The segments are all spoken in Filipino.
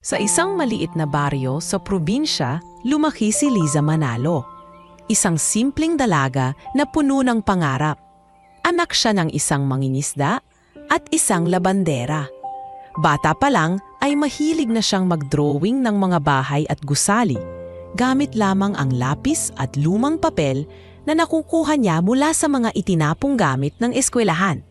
Sa isang maliit na baryo sa probinsya, lumaki si Liza Manalo. Isang simpleng dalaga na puno ng pangarap. Anak siya ng isang mangingisda at isang labandera. Bata pa lang ay mahilig na siyang mag-drawing ng mga bahay at gusali, gamit lamang ang lapis at lumang papel na nakukuha niya mula sa mga itinapong gamit ng eskwelahan.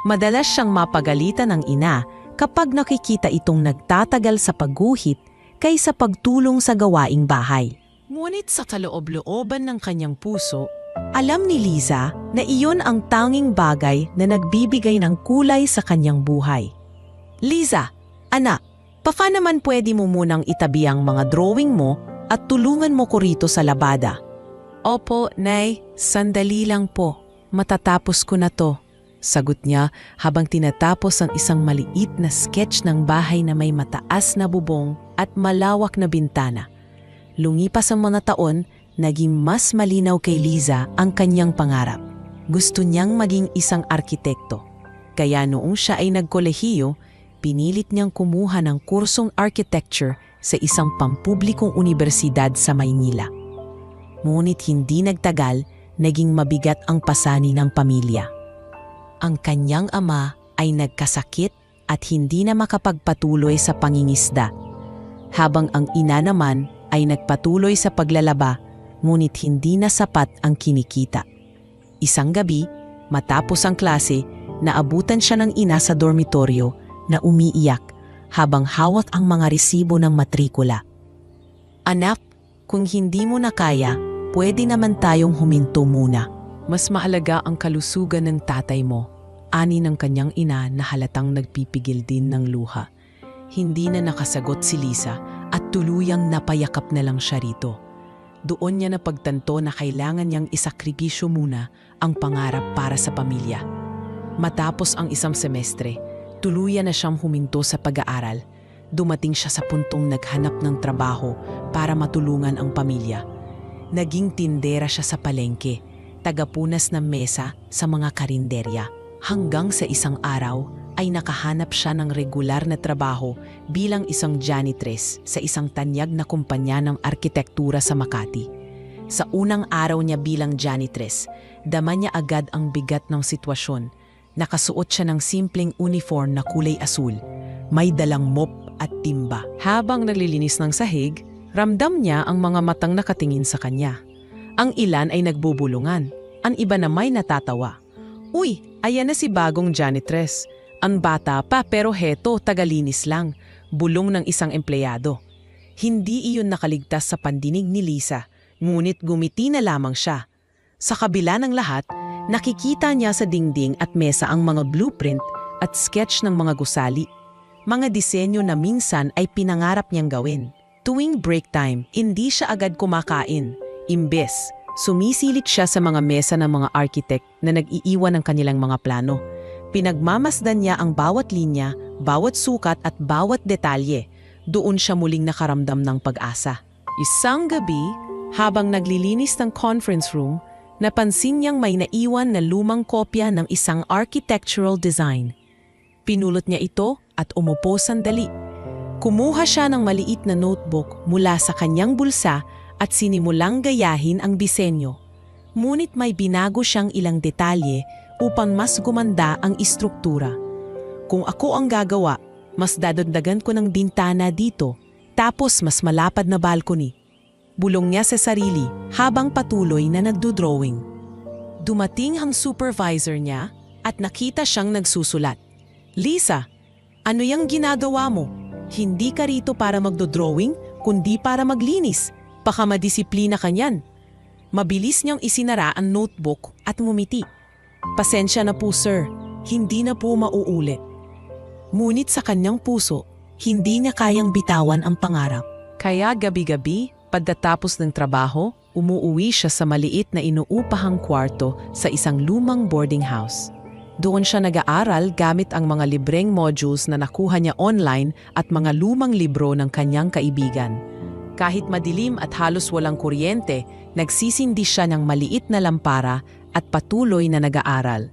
Madalas siyang mapagalitan ng ina kapag nakikita itong nagtatagal sa pagguhit kaysa pagtulong sa gawaing bahay. Ngunit sa kaloob-looban ng kanyang puso, alam ni Liza na iyon ang tanging bagay na nagbibigay ng kulay sa kanyang buhay. Liza, anak, baka naman pwede mo munang itabi ang mga drawing mo at tulungan mo ko rito sa labada. Opo, Nay, sandali lang po. Matatapos ko na to. Sagot niya habang tinatapos ang isang maliit na sketch ng bahay na may mataas na bubong at malawak na bintana. Lumipas ang mga taon, naging mas malinaw kay Liza ang kanyang pangarap. Gusto niyang maging isang arkitekto. Kaya noong siya ay nagkolehiyo, pinilit niyang kumuha ng kursong architecture sa isang pampublikong unibersidad sa Maynila. Ngunit hindi nagtagal, naging mabigat ang pasanin ng pamilya. Ang kanyang ama ay nagkasakit at hindi na makapagpatuloy sa pangingisda, habang ang ina naman ay nagpatuloy sa paglalaba, ngunit hindi na sapat ang kinikita. Isang gabi, matapos ang klase, naabutan siya ng ina sa dormitoryo na umiiyak habang hawak ang mga resibo ng matrikula. Anak, kung hindi mo na kaya, pwede naman tayong huminto muna. Mas mahalaga ang kalusugan ng tatay mo, ani ng kanyang ina na halatang nagpipigil din ng luha. Hindi na nakasagot si Liza at tuluyang napayakap na lang siya rito. Doon niya napagtanto na kailangan niyang isakripisyo muna ang pangarap para sa pamilya. Matapos ang isang semestre, tuluyan na siyang huminto sa pag-aaral. Dumating siya sa puntong naghanap ng trabaho para matulungan ang pamilya. Naging tindera siya sa palengke, tagapunas ng mesa sa mga karinderya. Hanggang sa isang araw ay nakahanap siya ng regular na trabaho bilang isang janitress sa isang tanyag na kumpanya ng arkitektura sa Makati. Sa unang araw niya bilang janitress, dama niya agad ang bigat ng sitwasyon. Nakasuot siya ng simpleng uniform na kulay asul, may dalang mop at timba. Habang naglilinis ng sahig, ramdam niya ang mga matang nakatingin sa kanya. Ang ilan ay nagbubulungan, ang iba na may natatawa. Uy, ayan na si bagong janitress. Ang bata pa pero heto, tagalinis lang, bulong ng isang empleyado. Hindi iyon nakaligtas sa pandinig ni Liza, ngunit gumiti na lamang siya. Sa kabila ng lahat, nakikita niya sa dingding at mesa ang mga blueprint at sketch ng mga gusali. Mga disenyo na minsan ay pinangarap niyang gawin. Tuwing break time, hindi siya agad kumakain. Imbes, sumisilip siya sa mga mesa ng mga architect na nag-iiwan ng kanilang mga plano. Pinagmamasdan niya ang bawat linya, bawat sukat at bawat detalye. Doon siya muling nakaramdam ng pag-asa. Isang gabi, habang naglilinis ng conference room, napansin niyang may naiwan na lumang kopya ng isang architectural design. Pinulot niya ito at umupo sandali. Kumuha siya ng maliit na notebook mula sa kanyang bulsa at sinimulang gayahin ang disenyo. Ngunit may binago siyang ilang detalye upang mas gumanda ang istruktura. Kung ako ang gagawa, mas dadagdagan ko ng bintana dito, tapos mas malapad na balcony. Bulong niya sa sarili habang patuloy na nagdodrawing. Dumating ang supervisor niya at nakita siyang nagsusulat. Liza, ano yang ginagawa mo? Hindi ka rito para magdodrawing, kundi para maglinis. Baka madisiplina ka niyan. Mabilis niyang isinara ang notebook at ngumiti. Pasensya na po sir, hindi na po mauulit. Ngunit sa kanyang puso, hindi niya kayang bitawan ang pangarap. Kaya gabi-gabi, pagkatapos ng trabaho, umuuwi siya sa maliit na inuupahang kwarto sa isang lumang boarding house. Doon siya nag-aaral gamit ang mga libreng modules na nakuha niya online at mga lumang libro ng kanyang kaibigan. Kahit madilim at halos walang kuryente, nagsisindi siya ng maliit na lampara at patuloy na nag-aaral.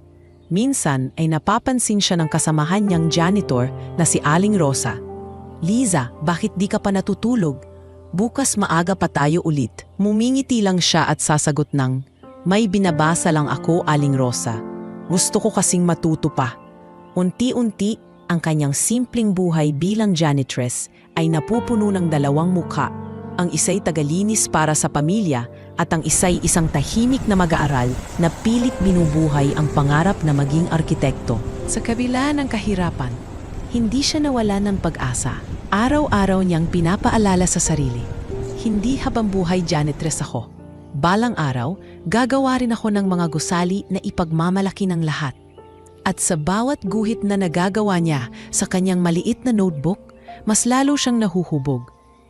Minsan ay napapansin siya ng kasamahan niyang janitor na si Aling Rosa. Liza, bakit di ka pa natutulog? Bukas maaga pa tayo ulit. Mumingiti lang siya at sasagot ng, may binabasa lang ako, Aling Rosa. Gusto ko kasing matuto pa. Unti-unti, ang kanyang simpleng buhay bilang janitress ay napupuno ng dalawang mukha. Ang isa'y tagalinis para sa pamilya at ang isa'y isang tahimik na mag-aaral na pilit binubuhay ang pangarap na maging arkitekto. Sa kabila ng kahirapan, hindi siya nawala ng pag-asa. Araw-araw niyang pinapaalala sa sarili, hindi habang buhay janitress ako. Balang araw, gagawa rin ako ng mga gusali na ipagmamalaki ng lahat. At sa bawat guhit na nagagawa niya sa kanyang maliit na notebook, mas lalo siyang nahuhubog.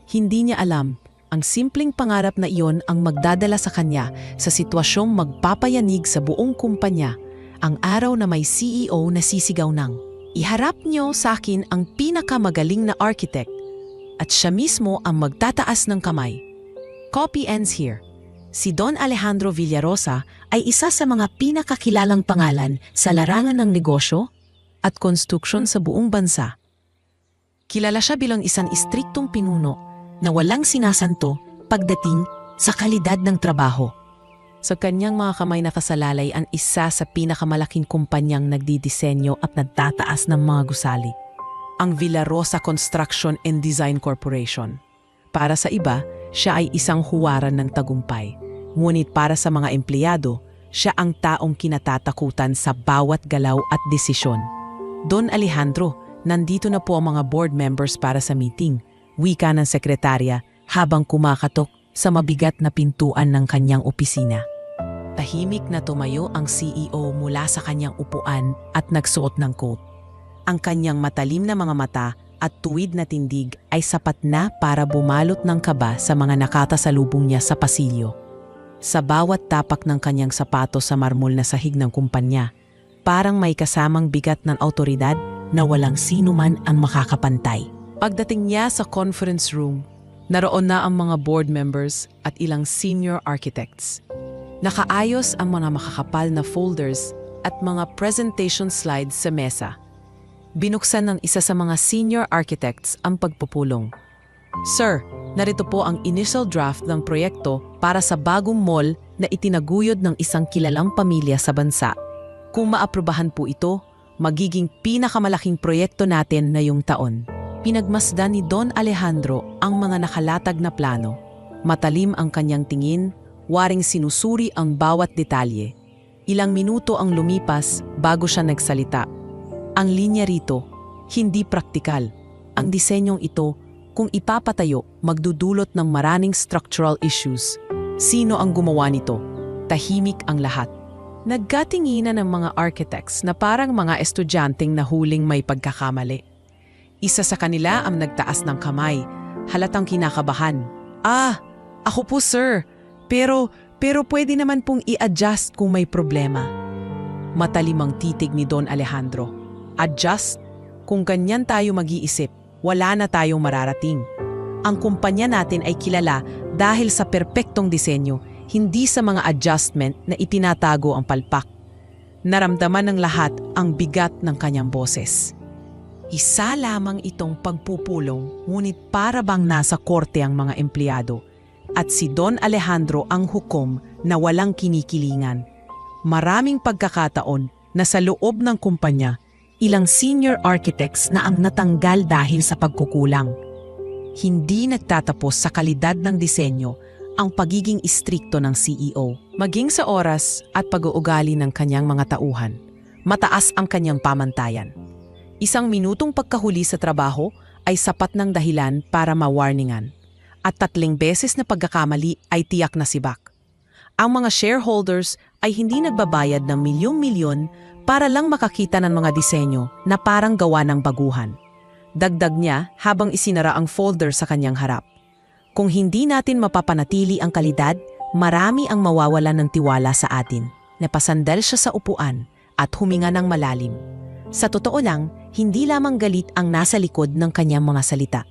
Hindi niya alam, ang simpleng pangarap na iyon ang magdadala sa kanya sa sitwasyong magpapayanig sa buong kumpanya, ang araw na may CEO na sisigaw ng, iharap niyo sa akin ang pinakamagaling na architect at siya mismo ang magtataas ng kamay. Copy ends here. Si Don Alejandro Villarosa ay isa sa mga pinakakilalang pangalan sa larangan ng negosyo at konstruksyon sa buong bansa. Kilala siya bilang isang istriktong pinuno na walang sinasanto pagdating sa kalidad ng trabaho. Sa kanyang mga kamay nakasalalay ang isa sa pinakamalaking kumpanyang nagdidisenyo at nagtataas ng mga gusali, ang Villarosa Construction and Design Corporation. Para sa iba, siya ay isang huwaran ng tagumpay. Ngunit para sa mga empleyado, siya ang taong kinatatakutan sa bawat galaw at desisyon. Don Alejandro, nandito na po ang mga board members para sa meeting, wika ng sekretarya habang kumakatok sa mabigat na pintuan ng kanyang opisina. Tahimik na tumayo ang CEO mula sa kanyang upuan at nagsuot ng coat. Ang kanyang matalim na mga mata at tuwid na tindig ay sapat na para bumalot ng kaba sa mga nakatasalubong niya sa pasilyo. Sa bawat tapak ng kanyang sapatos sa marmol na sahig ng kumpanya, parang may kasamang bigat ng awtoridad na walang sino man ang makakapantay. Pagdating niya sa conference room, naroon na ang mga board members at ilang senior architects. Nakaayos ang mga makakapal na folders at mga presentation slides sa mesa. Binuksan ng isa sa mga senior architects ang pagpupulong. Sir, narito po ang initial draft ng proyekto para sa bagong mall na itinaguyod ng isang kilalang pamilya sa bansa. Kung maaprubahan po ito, magiging pinakamalaking proyekto natin na yung taon. Pinagmasdan ni Don Alejandro ang mga nakalatag na plano. Matalim ang kanyang tingin, waring sinusuri ang bawat detalye. Ilang minuto ang lumipas bago siya nagsalita. Ang linya rito, hindi praktikal. Ang disenyong ito, kung ipapatayo, magdudulot ng maraming structural issues. Sino ang gumawa nito? Tahimik ang lahat. Nagkatinginan ng mga architects na parang mga estudyanteng nahuling may pagkakamali. Isa sa kanila ang nagtaas ng kamay, halatang kinakabahan. Ako po sir, pero pwede naman pong i-adjust kung may problema. Matalim ang titig ni Don Alejandro. Adjust? Kung ganyan tayo mag-iisip, wala na tayong mararating. Ang kumpanya natin ay kilala dahil sa perpektong disenyo, hindi sa mga adjustment na itinatago ang palpak. Naramdaman ng lahat ang bigat ng kanyang boses. Isa lamang itong pagpupulong, ngunit para bang nasa korte ang mga empleyado. At si Don Alejandro ang hukom na walang kinikilingan. Maraming pagkakataon na sa loob ng kumpanya, ilang senior architects na ang natanggal dahil sa pagkukulang. Hindi nagtatapos sa kalidad ng disenyo ang pagiging istrikto ng CEO, maging sa oras at pag-uugali ng kanyang mga tauhan. Mataas ang kanyang pamantayan. Isang minutong pagkahuli sa trabaho ay sapat ng dahilan para ma-warningan. At 3 beses na pagkakamali ay tiyak na sibak. Ang mga shareholders ay hindi nagbabayad ng milyong-milyon para lang makakita ng mga disenyo na parang gawa ng baguhan. Dagdag niya habang isinara ang folder sa kanyang harap. Kung hindi natin mapapanatili ang kalidad, marami ang mawawalan ng tiwala sa atin. Napasandal siya sa upuan at huminga ng malalim. Sa totoo lang, hindi lamang galit ang nasa likod ng kanyang mga salita.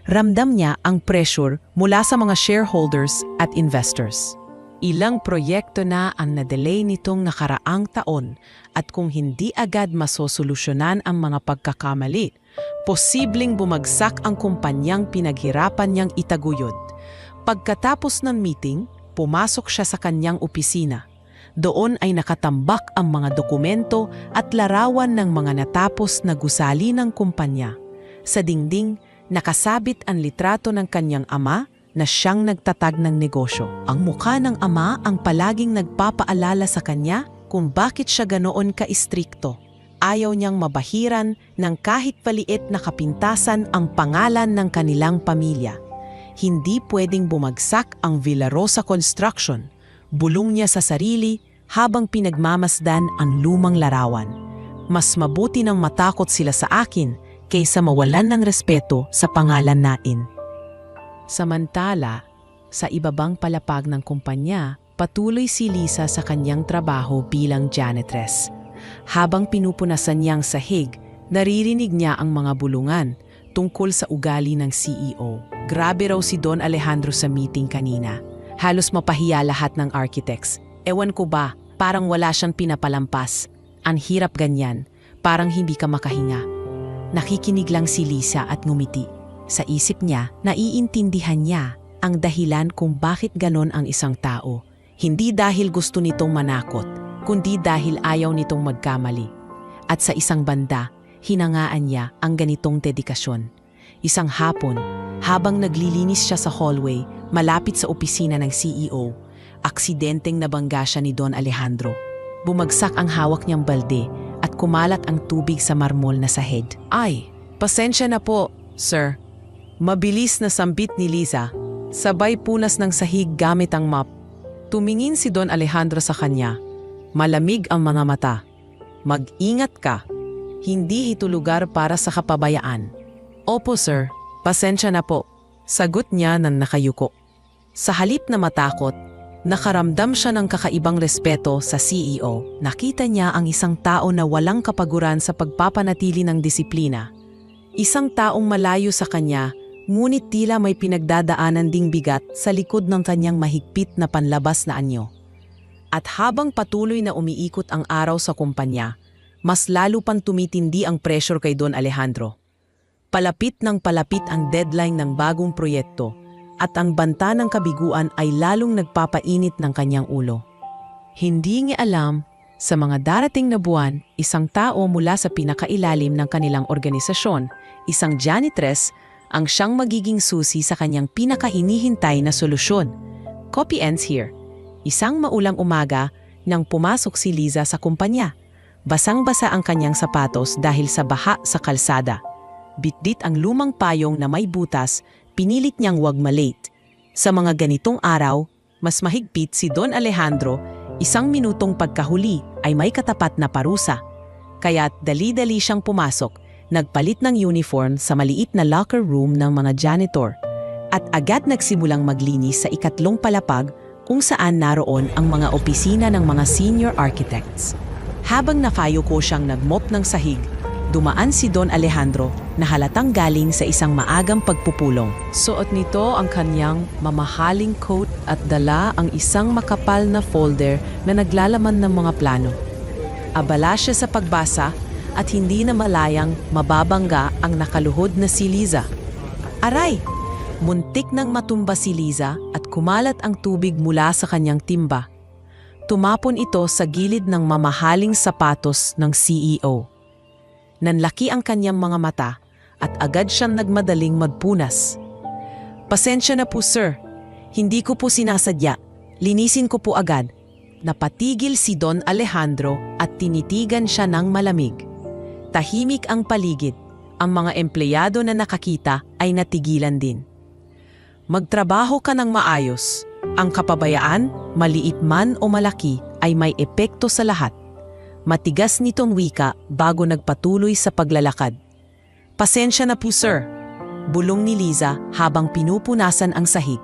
Ramdam niya ang pressure mula sa mga shareholders at investors. Ilang proyekto na ang na-delay nitong nakaraang taon at kung hindi agad masosolusyonan ang mga pagkakamali, Posibleng bumagsak ang kumpanyang pinaghirapan niyang itaguyod. Pagkatapos ng meeting, pumasok siya sa kanyang opisina. Doon ay nakatambak ang mga dokumento at larawan ng mga natapos na gusali ng kumpanya. Sa dingding, nakasabit ang litrato ng kanyang ama na siyang nagtatag ng negosyo. Ang mukha ng ama ang palaging nagpapaalala sa kanya kung bakit siya ganoon ka-istrikto. Ayaw niyang mabahiran ng kahit paliit na kapintasan ang pangalan ng kanilang pamilya. Hindi pwedeng bumagsak ang Villarosa Construction. Bulong niya sa sarili habang pinagmamasdan ang lumang larawan. Mas mabuti nang matakot sila sa akin kaysa mawalan ng respeto sa pangalan natin. Samantala, sa ibabang palapag ng kumpanya, patuloy si Liza sa kanyang trabaho bilang janitress. Habang pinupunasan niyang sahig, naririnig niya ang mga bulungan tungkol sa ugali ng CEO. Grabe raw si Don Alejandro sa meeting kanina. Halos mapahiya lahat ng architects. Ewan ko ba, parang wala siyang pinapalampas. Ang hirap ganyan, parang hindi ka makahinga. Nakikinig lang si Liza at ngumiti. Sa isip niya, naiintindihan niya ang dahilan kung bakit ganon ang isang tao. Hindi dahil gusto nitong manakot, kundi dahil ayaw nitong magkamali. At sa isang banda, hinangaan niya ang ganitong dedikasyon. Isang hapon, habang naglilinis siya sa hallway malapit sa opisina ng CEO, aksidenteng nabangga siya ni Don Alejandro. Bumagsak ang hawak niyang balde at kumalat ang tubig sa marmol na sahig. Ay, pasensya na po, sir. Mabilis na sambit ni Liza, sabay punas ng sahig gamit ang mop. Tumingin si Don Alejandro sa kanya. Malamig ang mga mata. Mag-ingat ka. Hindi ito lugar para sa kapabayaan. Opo sir, pasensya na po. Sagot niya nang nakayuko. Sa halip na matakot, nakaramdam siya ng kakaibang respeto sa CEO. Nakita niya ang isang tao na walang kapaguran sa pagpapanatili ng disiplina. Isang taong malayo sa kanya, ngunit tila may pinagdadaanan ding bigat sa likod ng kanyang mahigpit na panlabas na anyo. At habang patuloy na umiikot ang araw sa kumpanya, mas lalo pang tumitindi ang pressure kay Don Alejandro. Palapit ng palapit ang deadline ng bagong proyekto at ang banta ng kabiguan ay lalong nagpapainit ng kanyang ulo. Hindi niya alam, sa mga darating na buwan, isang tao mula sa pinakailalim ng kanilang organisasyon, isang janitress, ang siyang magiging susi sa kanyang pinakahinihintay na solusyon. Copy ends here. Isang maulang umaga nang pumasok si Liza sa kumpanya. Basang-basa ang kanyang sapatos dahil sa baha sa kalsada. Bitbit ang lumang payong na may butas, pinilit niyang wag malate. Sa mga ganitong araw, mas mahigpit si Don Alejandro, isang minutong pagkahuli ay may katapat na parusa. Kaya't dali-dali siyang pumasok, nagpalit ng uniform sa maliit na locker room ng mga janitor at agad nagsimulang maglinis sa ikatlong palapag kung saan naroon ang mga opisina ng mga senior architects. Habang nakayuko siyang nagmop ng sahig, dumaan si Don Alejandro na halatang galing sa isang maagang pagpupulong. Suot nito ang kanyang mamahaling coat at dala ang isang makapal na folder na naglalaman ng mga plano. Abala siya sa pagbasa at hindi na malayang mababangga ang nakaluhod na si Liza. Aray! Muntik nang matumba si Liza at kumalat ang tubig mula sa kanyang timba. Tumapon ito sa gilid ng mamahaling sapatos ng CEO. Nanlaki ang kanyang mga mata at agad siyang nagmadaling magpunas. Pasensya na po sir, hindi ko po sinasadya, linisin ko po agad. Napatigil si Don Alejandro at tinitigan siya ng malamig. Tahimik ang paligid, ang mga empleyado na nakakita ay natigilan din. Magtrabaho ka ng maayos. Ang kapabayaan, maliit man o malaki, ay may epekto sa lahat. Matigas nitong wika bago nagpatuloy sa paglalakad. Pasensya na po sir, bulong ni Liza habang pinupunasan ang sahig.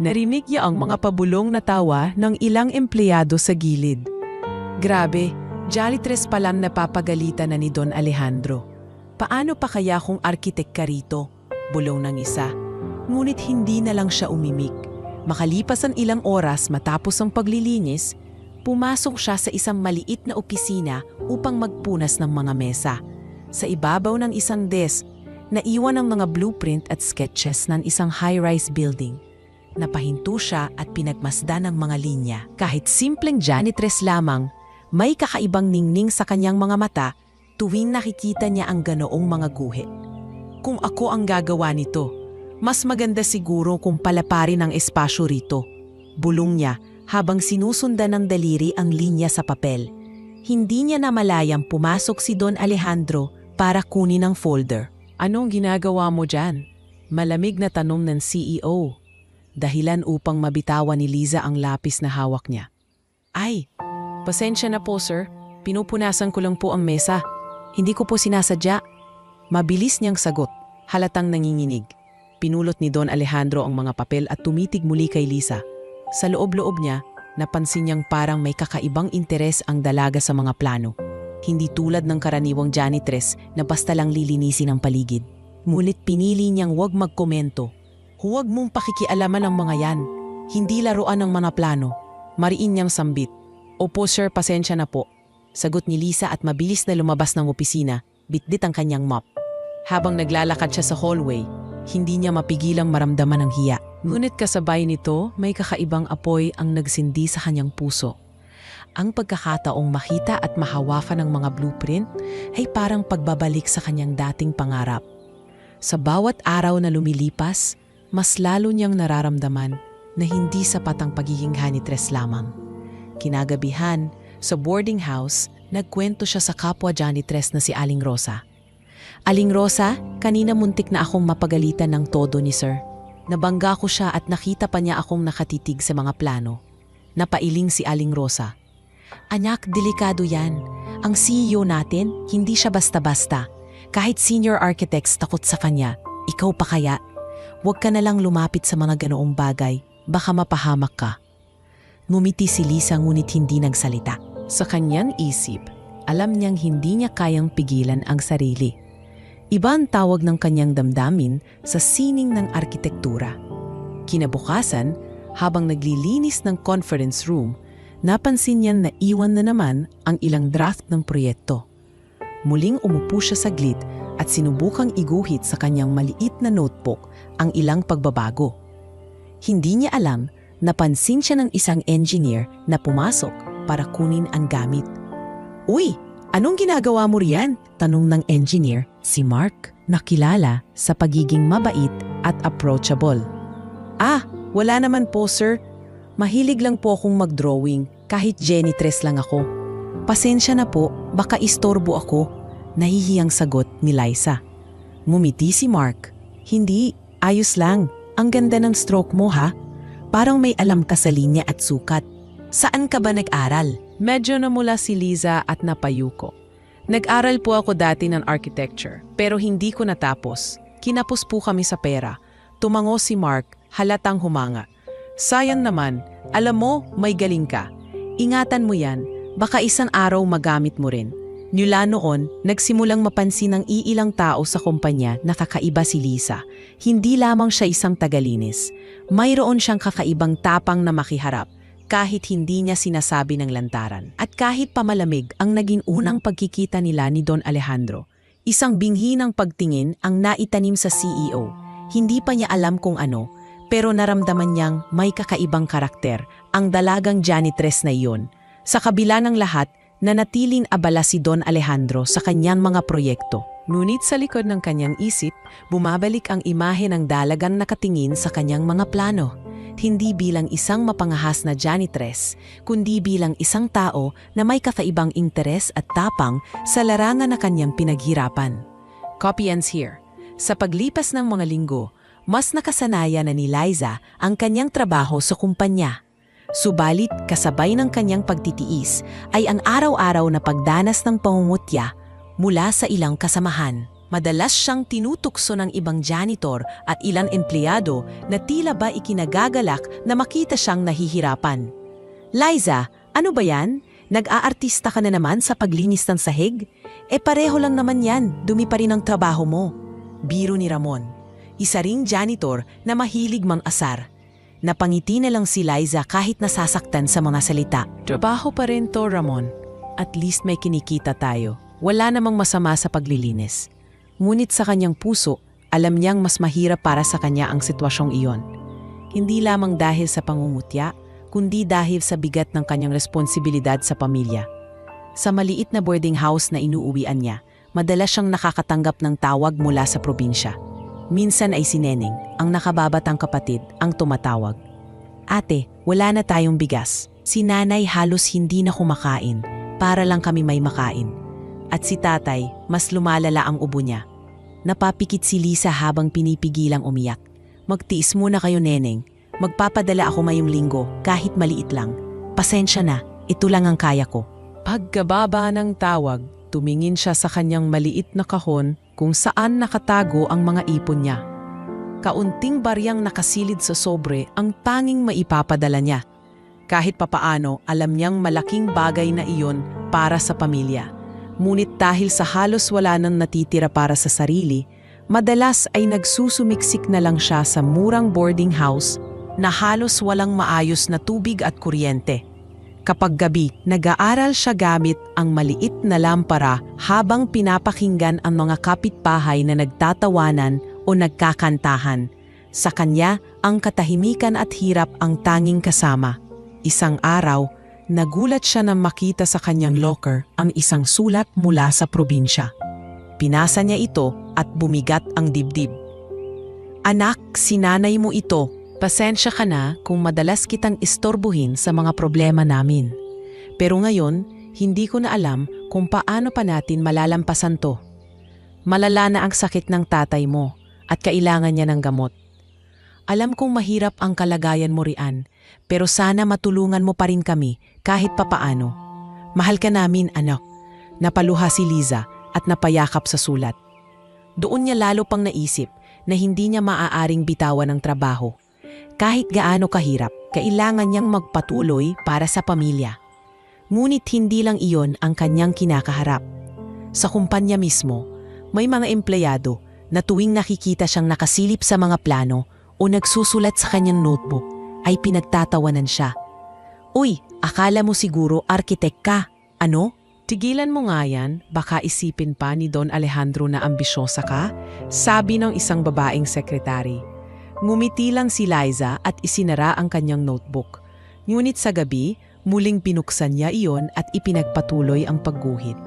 Narinig niya ang mga pabulong na tawa ng ilang empleyado sa gilid. Grabe, janitress palang napapagalitan na ni Don Alejandro. Paano pa kaya kung arkitek ka rito? Bulong ng isa. Ngunit hindi na lang siya umimik. Makalipas ang ilang oras matapos ang paglilinis, pumasok siya sa isang maliit na opisina upang magpunas ng mga mesa. Sa ibabaw ng isang desk, naiwan ang mga blueprint at sketches ng isang high-rise building. Napahinto siya at pinagmasdan ang mga linya. Kahit simpleng janitress lamang, may kakaibang ningning sa kanyang mga mata tuwing nakikita niya ang ganoong mga guhit. Kung ako ang gagawa nito, mas maganda siguro kung palaparin ang espasyo rito. Bulong niya habang sinusundan ng daliri ang linya sa papel. Hindi niya namalayang pumasok si Don Alejandro para kunin ang folder. Anong ginagawa mo dyan? Malamig na tanong ng CEO. Dahilan upang mabitawan ni Liza ang lapis na hawak niya. Ay, pasensya na po sir. Pinupunasan ko lang po ang mesa. Hindi ko po sinasadya. Mabilis niyang sagot, halatang nanginginig. Pinulot ni Don Alejandro ang mga papel at tumitig muli kay Liza. Sa loob-loob niya, napansin niyang parang may kakaibang interes ang dalaga sa mga plano. Hindi tulad ng karaniwang janitress na basta lang lilinisin ang paligid. Ngunit pinili niyang huwag magkomento. Huwag mong pakikialaman ang mga yan. Hindi laruan ng mga plano. Mariin niyang sambit. Opo sir, pasensya na po. Sagot ni Liza at mabilis na lumabas ng opisina, bitbit ang kanyang mop. Habang naglalakad siya sa hallway, hindi niya mapigilang maramdaman ang hiya. Ngunit kasabay nito, may kakaibang apoy ang nagsindi sa kanyang puso. Ang pagkakataong makita at mahawakan ng mga blueprint ay parang pagbabalik sa kanyang dating pangarap. Sa bawat araw na lumilipas, mas lalo niyang nararamdaman na hindi sapat ang pagiging janitress lamang. Kinagabihan, sa boarding house, nagkwento siya sa kapwa janitress na si Aling Rosa. Aling Rosa, kanina muntik na akong mapagalitan ng todo ni sir. Nabangga ko siya at nakita pa niya akong nakatitig sa mga plano. Napailing si Aling Rosa. Anak, delikado yan. Ang CEO natin, hindi siya basta-basta. Kahit senior architects takot sa kanya, ikaw pa kaya? Huwag ka na lang lumapit sa mga ganoong bagay, baka mapahamak ka. Ngumiti si Liza ngunit hindi nagsalita. Sa kanyang isip, alam niyang hindi niya kayang pigilan ang sarili. Iba ang tawag ng kanyang damdamin sa sining ng arkitektura. Kinabukasan, habang naglilinis ng conference room, napansin niyang naiwan na naman ang ilang draft ng proyekto. Muling umupo siya saglit at sinubukang iguhit sa kanyang maliit na notebook ang ilang pagbabago. Hindi niya alam, napansin siya ng isang engineer na pumasok para kunin ang gamit. Uy, anong ginagawa mo riyan? Tanong ng engineer, si Mark, na kilala sa pagiging mabait at approachable. Ah, wala naman po sir. Mahilig lang po akong mag-drawing kahit janitress lang ako. Pasensya na po, baka istorbo ako. Nahihiyang sagot ni Liza. Ngumiti si Mark. Hindi, ayos lang. Ang ganda ng stroke mo ha. Parang may alam ka sa linya at sukat. Saan ka ba nag-aral? Medyo namula si Liza at napayuko. Nag-aral po ako dati ng architecture, pero hindi ko natapos. Kinapos po kami sa pera. Tumango si Mark, halatang humanga. Sayang naman, alam mo, may galing ka. Ingatan mo yan, baka isang araw magamit mo rin. Mula noon, nagsimulang mapansin ng iilang tao sa kumpanya na kakaiba si Liza. Hindi lamang siya isang tagalinis. Mayroon siyang kakaibang tapang na makiharap, kahit hindi niya sinasabi ng lantaran. At kahit pamalamig ang naging unang pagkikita nila ni Don Alejandro, isang binhi ng pagtingin ang naitanim sa CEO. Hindi pa niya alam kung ano, pero naramdaman niyang may kakaibang karakter ang dalagang janitress na iyon. Sa kabila ng lahat, nanatiling abala si Don Alejandro sa kanyang mga proyekto. Ngunit sa likod ng kanyang isip, bumabalik ang imahe ng dalagang nakatingin sa kanyang mga plano. Hindi bilang isang mapangahas na janitress, kundi bilang isang tao na may kakaibang interes at tapang sa larangan na kanyang pinaghirapan. Copy ends here. Sa paglipas ng mga linggo, mas nakasanayan na ni Liza ang kanyang trabaho sa kumpanya. Subalit kasabay ng kanyang pagtitiis ay ang araw-araw na pagdanas ng pangungutya mula sa ilang kasamahan. Madalas siyang tinutukso ng ibang janitor at ilang empleyado na tila ba ikinagagalak na makita siyang nahihirapan. Liza, ano ba yan? Nag-aartista ka na naman sa paglinis ng sahig? Pareho lang naman yan, dumi pa rin ang trabaho mo. Biro ni Ramon, isa ring janitor na mahilig mang-asar. Napangiti na lang si Liza kahit nasasaktan sa mga salita. Trabaho pa rin to, Ramon. At least may kinikita tayo. Wala namang masama sa paglilinis. Ngunit sa kanyang puso, alam niyang mas mahirap para sa kanya ang sitwasyong iyon. Hindi lamang dahil sa pangungutya, kundi dahil sa bigat ng kanyang responsibilidad sa pamilya. Sa maliit na boarding house na inuuwian niya, madalas siyang nakakatanggap ng tawag mula sa probinsya. Minsan ay si Neneng, ang nakababatang kapatid, ang tumatawag. Ate, wala na tayong bigas. Si nanay halos hindi na kumakain, para lang kami may makain. At si tatay, mas lumalala ang ubo niya. Napapikit si Lisa habang pinipigilang umiyak. Magtiis muna kayo, Neneng. Magpapadala ako ngayong linggo, kahit maliit lang. Pasensya na, ito lang ang kaya ko. Pagkababa ng tawag, tumingin siya sa kanyang maliit na kahon kung saan nakatago ang mga ipon niya. Kaunting baryang nakasilid sa sobre ang tanging maipapadala niya. Kahit papaano, alam niyang malaking bagay na iyon para sa pamilya. Ngunit dahil sa halos wala nang natitira para sa sarili, madalas ay nagsusumiksik na lang siya sa murang boarding house na halos walang maayos na tubig at kuryente. Kapag gabi, nag-aaral siya gamit ang maliit na lampara habang pinapakinggan ang mga kapitbahay na nagtatawanan o nagkakantahan. Sa kanya, ang katahimikan at hirap ang tanging kasama. Isang araw, nagulat siya nang makita sa kanyang locker ang isang sulat mula sa probinsya. Pinasa niya ito at bumigat ang dibdib. Anak, sinanay mo ito. Pasensya ka na kung madalas kitang istorbuhin sa mga problema namin. Pero ngayon, hindi ko na alam kung paano pa natin malalampasan to. Malala na ang sakit ng tatay mo at kailangan niya ng gamot. Alam kong mahirap ang kalagayan mo riyan, pero sana matulungan mo pa rin kami kahit papaano. Mahal ka namin, anak. Napaluha si Liza at napayakap sa sulat. Doon niya lalo pang naisip na hindi niya maaaring bitawan ang trabaho. Kahit gaano kahirap, kailangan niyang magpatuloy para sa pamilya. Ngunit hindi lang iyon ang kanyang kinakaharap. Sa kumpanya mismo, may mga empleyado na tuwing nakikita siyang nakasilip sa mga plano o nagsusulat sa kanyang notebook, ay pinagtatawanan siya. Uy, akala mo siguro arkitek ka, ano? Tigilan mo nga yan, baka isipin pa ni Don Alejandro na ambisyosa ka, sabi ng isang babaeng sekretary. Ngumiti lang si Liza at isinara ang kanyang notebook. Ngunit sa gabi, muling binuksan niya iyon at ipinagpatuloy ang pagguhit.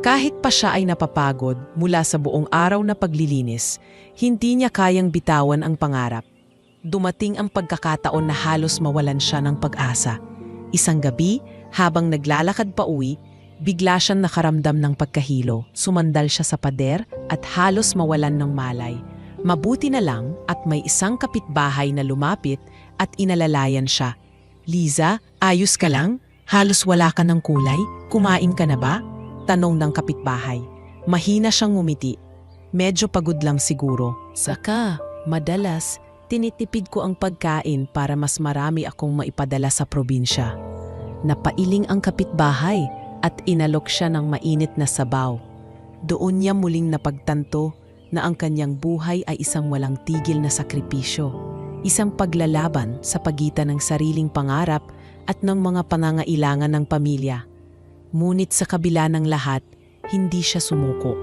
Kahit pa siya ay napapagod mula sa buong araw na paglilinis, hindi niya kayang bitawan ang pangarap. Dumating ang pagkakataon na halos mawalan siya ng pag-asa. Isang gabi, habang naglalakad pa uwi, bigla siyang nakaramdam ng pagkahilo. Sumandal siya sa pader at halos mawalan ng malay. Mabuti na lang at may isang kapitbahay na lumapit at inalalayan siya. Liza, ayos ka lang? Halos wala ka ng kulay? Kumain ka na ba? Tanong ng kapitbahay. Mahina siyang ngumiti. Medyo pagod lang siguro. Saka, madalas, tinitipid ko ang pagkain para mas marami akong maipadala sa probinsya. Napailing ang kapitbahay at inalok siya ng mainit na sabaw. Doon niya muling napagtanto na ang kanyang buhay ay isang walang tigil na sakripisyo, isang paglalaban sa pagitan ng sariling pangarap at ng mga pangangailangan ng pamilya. Ngunit sa kabila ng lahat, hindi siya sumuko.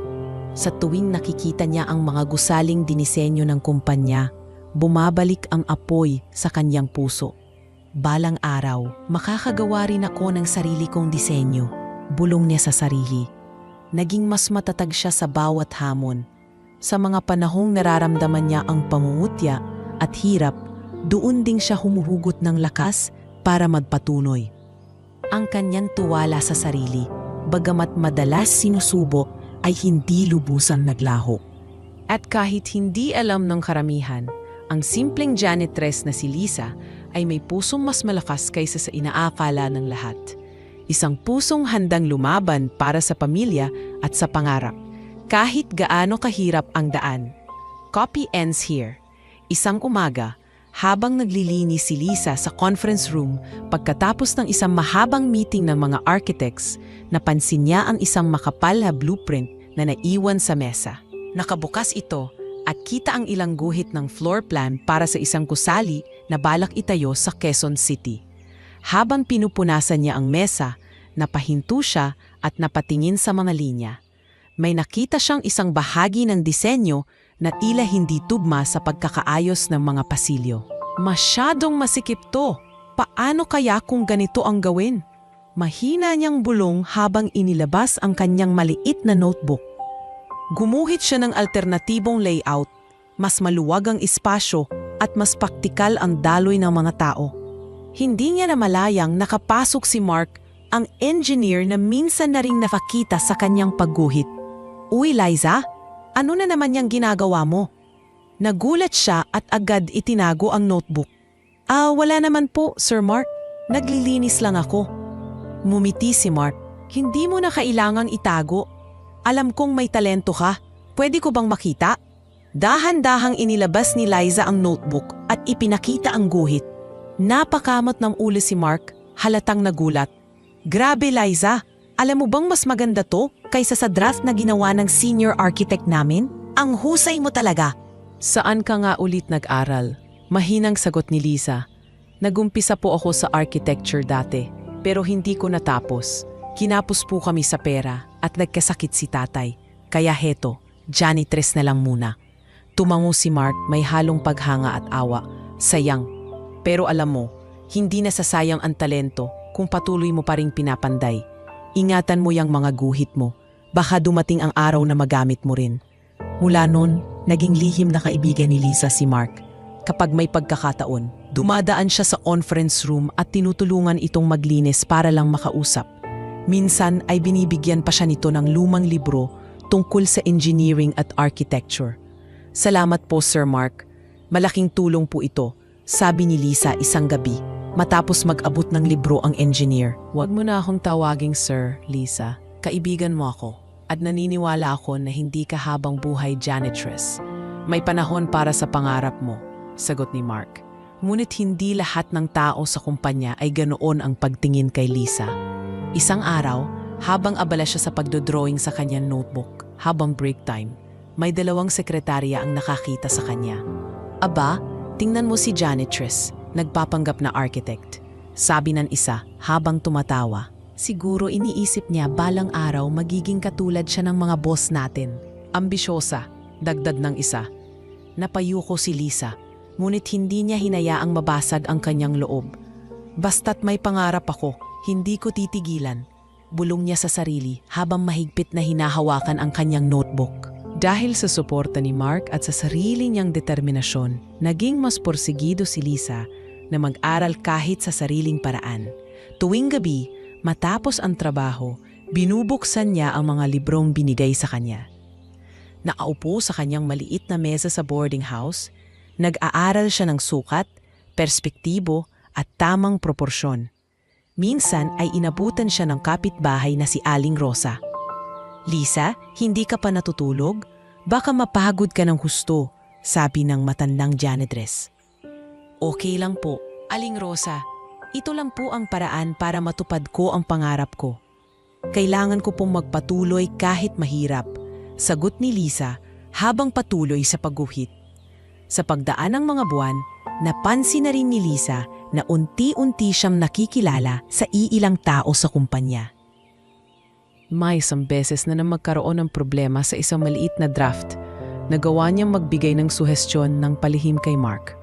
Sa tuwing nakikita niya ang mga gusaling dinisenyo ng kumpanya, bumabalik ang apoy sa kanyang puso. Balang araw, makakagawa rin ako ng sarili kong disenyo, bulong niya sa sarili. Naging mas matatag siya sa bawat hamon. Sa mga panahong nararamdaman niya ang pangungutya at hirap, doon ding siya humuhugot ng lakas para magpatuloy. Ang kanyang tuwala sa sarili, bagamat madalas sinusubok, ay hindi lubusang naglaho. At kahit hindi alam ng karamihan, ang simpleng janitress na si Lisa ay may pusong mas malakas kaysa sa inaakala ng lahat. Isang pusong handang lumaban para sa pamilya at sa pangarap. Kahit gaano kahirap ang daan. Copy ends here. Isang umaga, habang naglilinis si Lisa sa conference room pagkatapos ng isang mahabang meeting ng mga architects, napansin niya ang isang makapal na blueprint na naiwan sa mesa. Nakabukas ito at kita ang ilang guhit ng floor plan para sa isang gusali na balak itayo sa Quezon City. Habang pinupunasan niya ang mesa, napahinto siya at napatingin sa mga linya. May nakita siyang isang bahagi ng disenyo na tila hindi tugma sa pagkakaayos ng mga pasilyo. Masyadong masikip to. Paano kaya kung ganito ang gawin? Mahina niyang bulong habang inilabas ang kanyang maliit na notebook. Gumuhit siya ng alternatibong layout, mas maluwag ang espasyo at mas praktikal ang daloy ng mga tao. Hindi niya namalayang nakapasok si Mark, ang engineer na minsan na ring nakakita sa kanyang pagguhit. "Uy, Liza, ano na naman yung ginagawa mo?" Nagulat siya at agad itinago ang notebook. Wala naman po, Sir Mark. Naglilinis lang ako." Mumiti si Mark. "Hindi mo na kailangang itago. Alam kong may talento ka. Pwede ko bang makita?" Dahan-dahang inilabas ni Liza ang notebook at ipinakita ang guhit. Napakamot ng ulo si Mark, halatang nagulat. "Grabe, Liza! Alam mo bang mas maganda to kaysa sa draft na ginawa ng senior architect namin? Ang husay mo talaga!" "Saan ka nga ulit nag-aral?" Mahinang sagot ni Liza. "Nagumpisa po ako sa architecture dati, pero hindi ko natapos. Kinapos po kami sa pera at nagkasakit si tatay. Kaya heto, janitress na lang muna." Tumango si Mark, may halong paghanga at awa. "Sayang. Pero alam mo, hindi nasasayang ang talento kung patuloy mo pa ring pinapanday. Ingatan mo yung mga guhit mo. Baka dumating ang araw na magamit mo rin." Mula noon, naging lihim na kaibigan ni Liza si Mark. Kapag may pagkakataon, dumadaan siya sa conference room at tinutulungan itong maglinis para lang makausap. Minsan ay binibigyan pa siya nito ng lumang libro tungkol sa engineering at architecture. "Salamat po, Sir Mark. Malaking tulong po ito," sabi ni Liza isang gabi, matapos mag-abot ng libro ang engineer. "Huwag mo na akong tawaging Sir, Liza. Kaibigan mo ako at naniniwala ako na hindi ka habang buhay janitress. May panahon para sa pangarap mo," sagot ni Mark. Ngunit hindi lahat ng tao sa kumpanya ay ganoon ang pagtingin kay Liza. Isang araw, habang abala siya sa pagdodrawing sa kanyang notebook, habang break time, may dalawang sekretarya ang nakakita sa kanya. "Aba, tingnan mo si janitress, nagpapanggap na architect," sabi ng isa habang tumatawa. "Siguro iniisip niya balang araw magiging katulad siya ng mga boss natin." "Ambisyosa," dagdag ng isa. Napayuko si Liza, ngunit hindi niya hinayaang mabasag ang kanyang loob. "Basta't may pangarap ako, hindi ko titigilan," bulong niya sa sarili habang mahigpit na hinahawakan ang kanyang notebook. Dahil sa suporta ni Mark at sa sarili niyang determinasyon, naging mas porsigido si Liza na mag-aral kahit sa sariling paraan. Tuwing gabi, matapos ang trabaho, binubuksan niya ang mga librong binigay sa kanya. Nakaupo sa kanyang maliit na mesa sa boarding house, nag-aaral siya ng sukat, perspektibo at tamang proporsyon. Minsan ay inabutan siya ng kapitbahay na si Aling Rosa. "Liza, hindi ka pa natutulog? Baka mapagod ka ng husto," sabi ng matandang janitress. "Okay lang po, Aling Rosa. Ito lang po ang paraan para matupad ko ang pangarap ko. Kailangan ko pong magpatuloy kahit mahirap," sagot ni Liza habang patuloy sa pagguhit. Sa pagdaan ng mga buwan, napansin na rin ni Liza na unti-unti siyang nakikilala sa iilang tao sa kumpanya. May isang beses na magkaroon ng problema sa isang maliit na draft. Nagawa niyang magbigay ng suhestyon ng palihim kay Mark.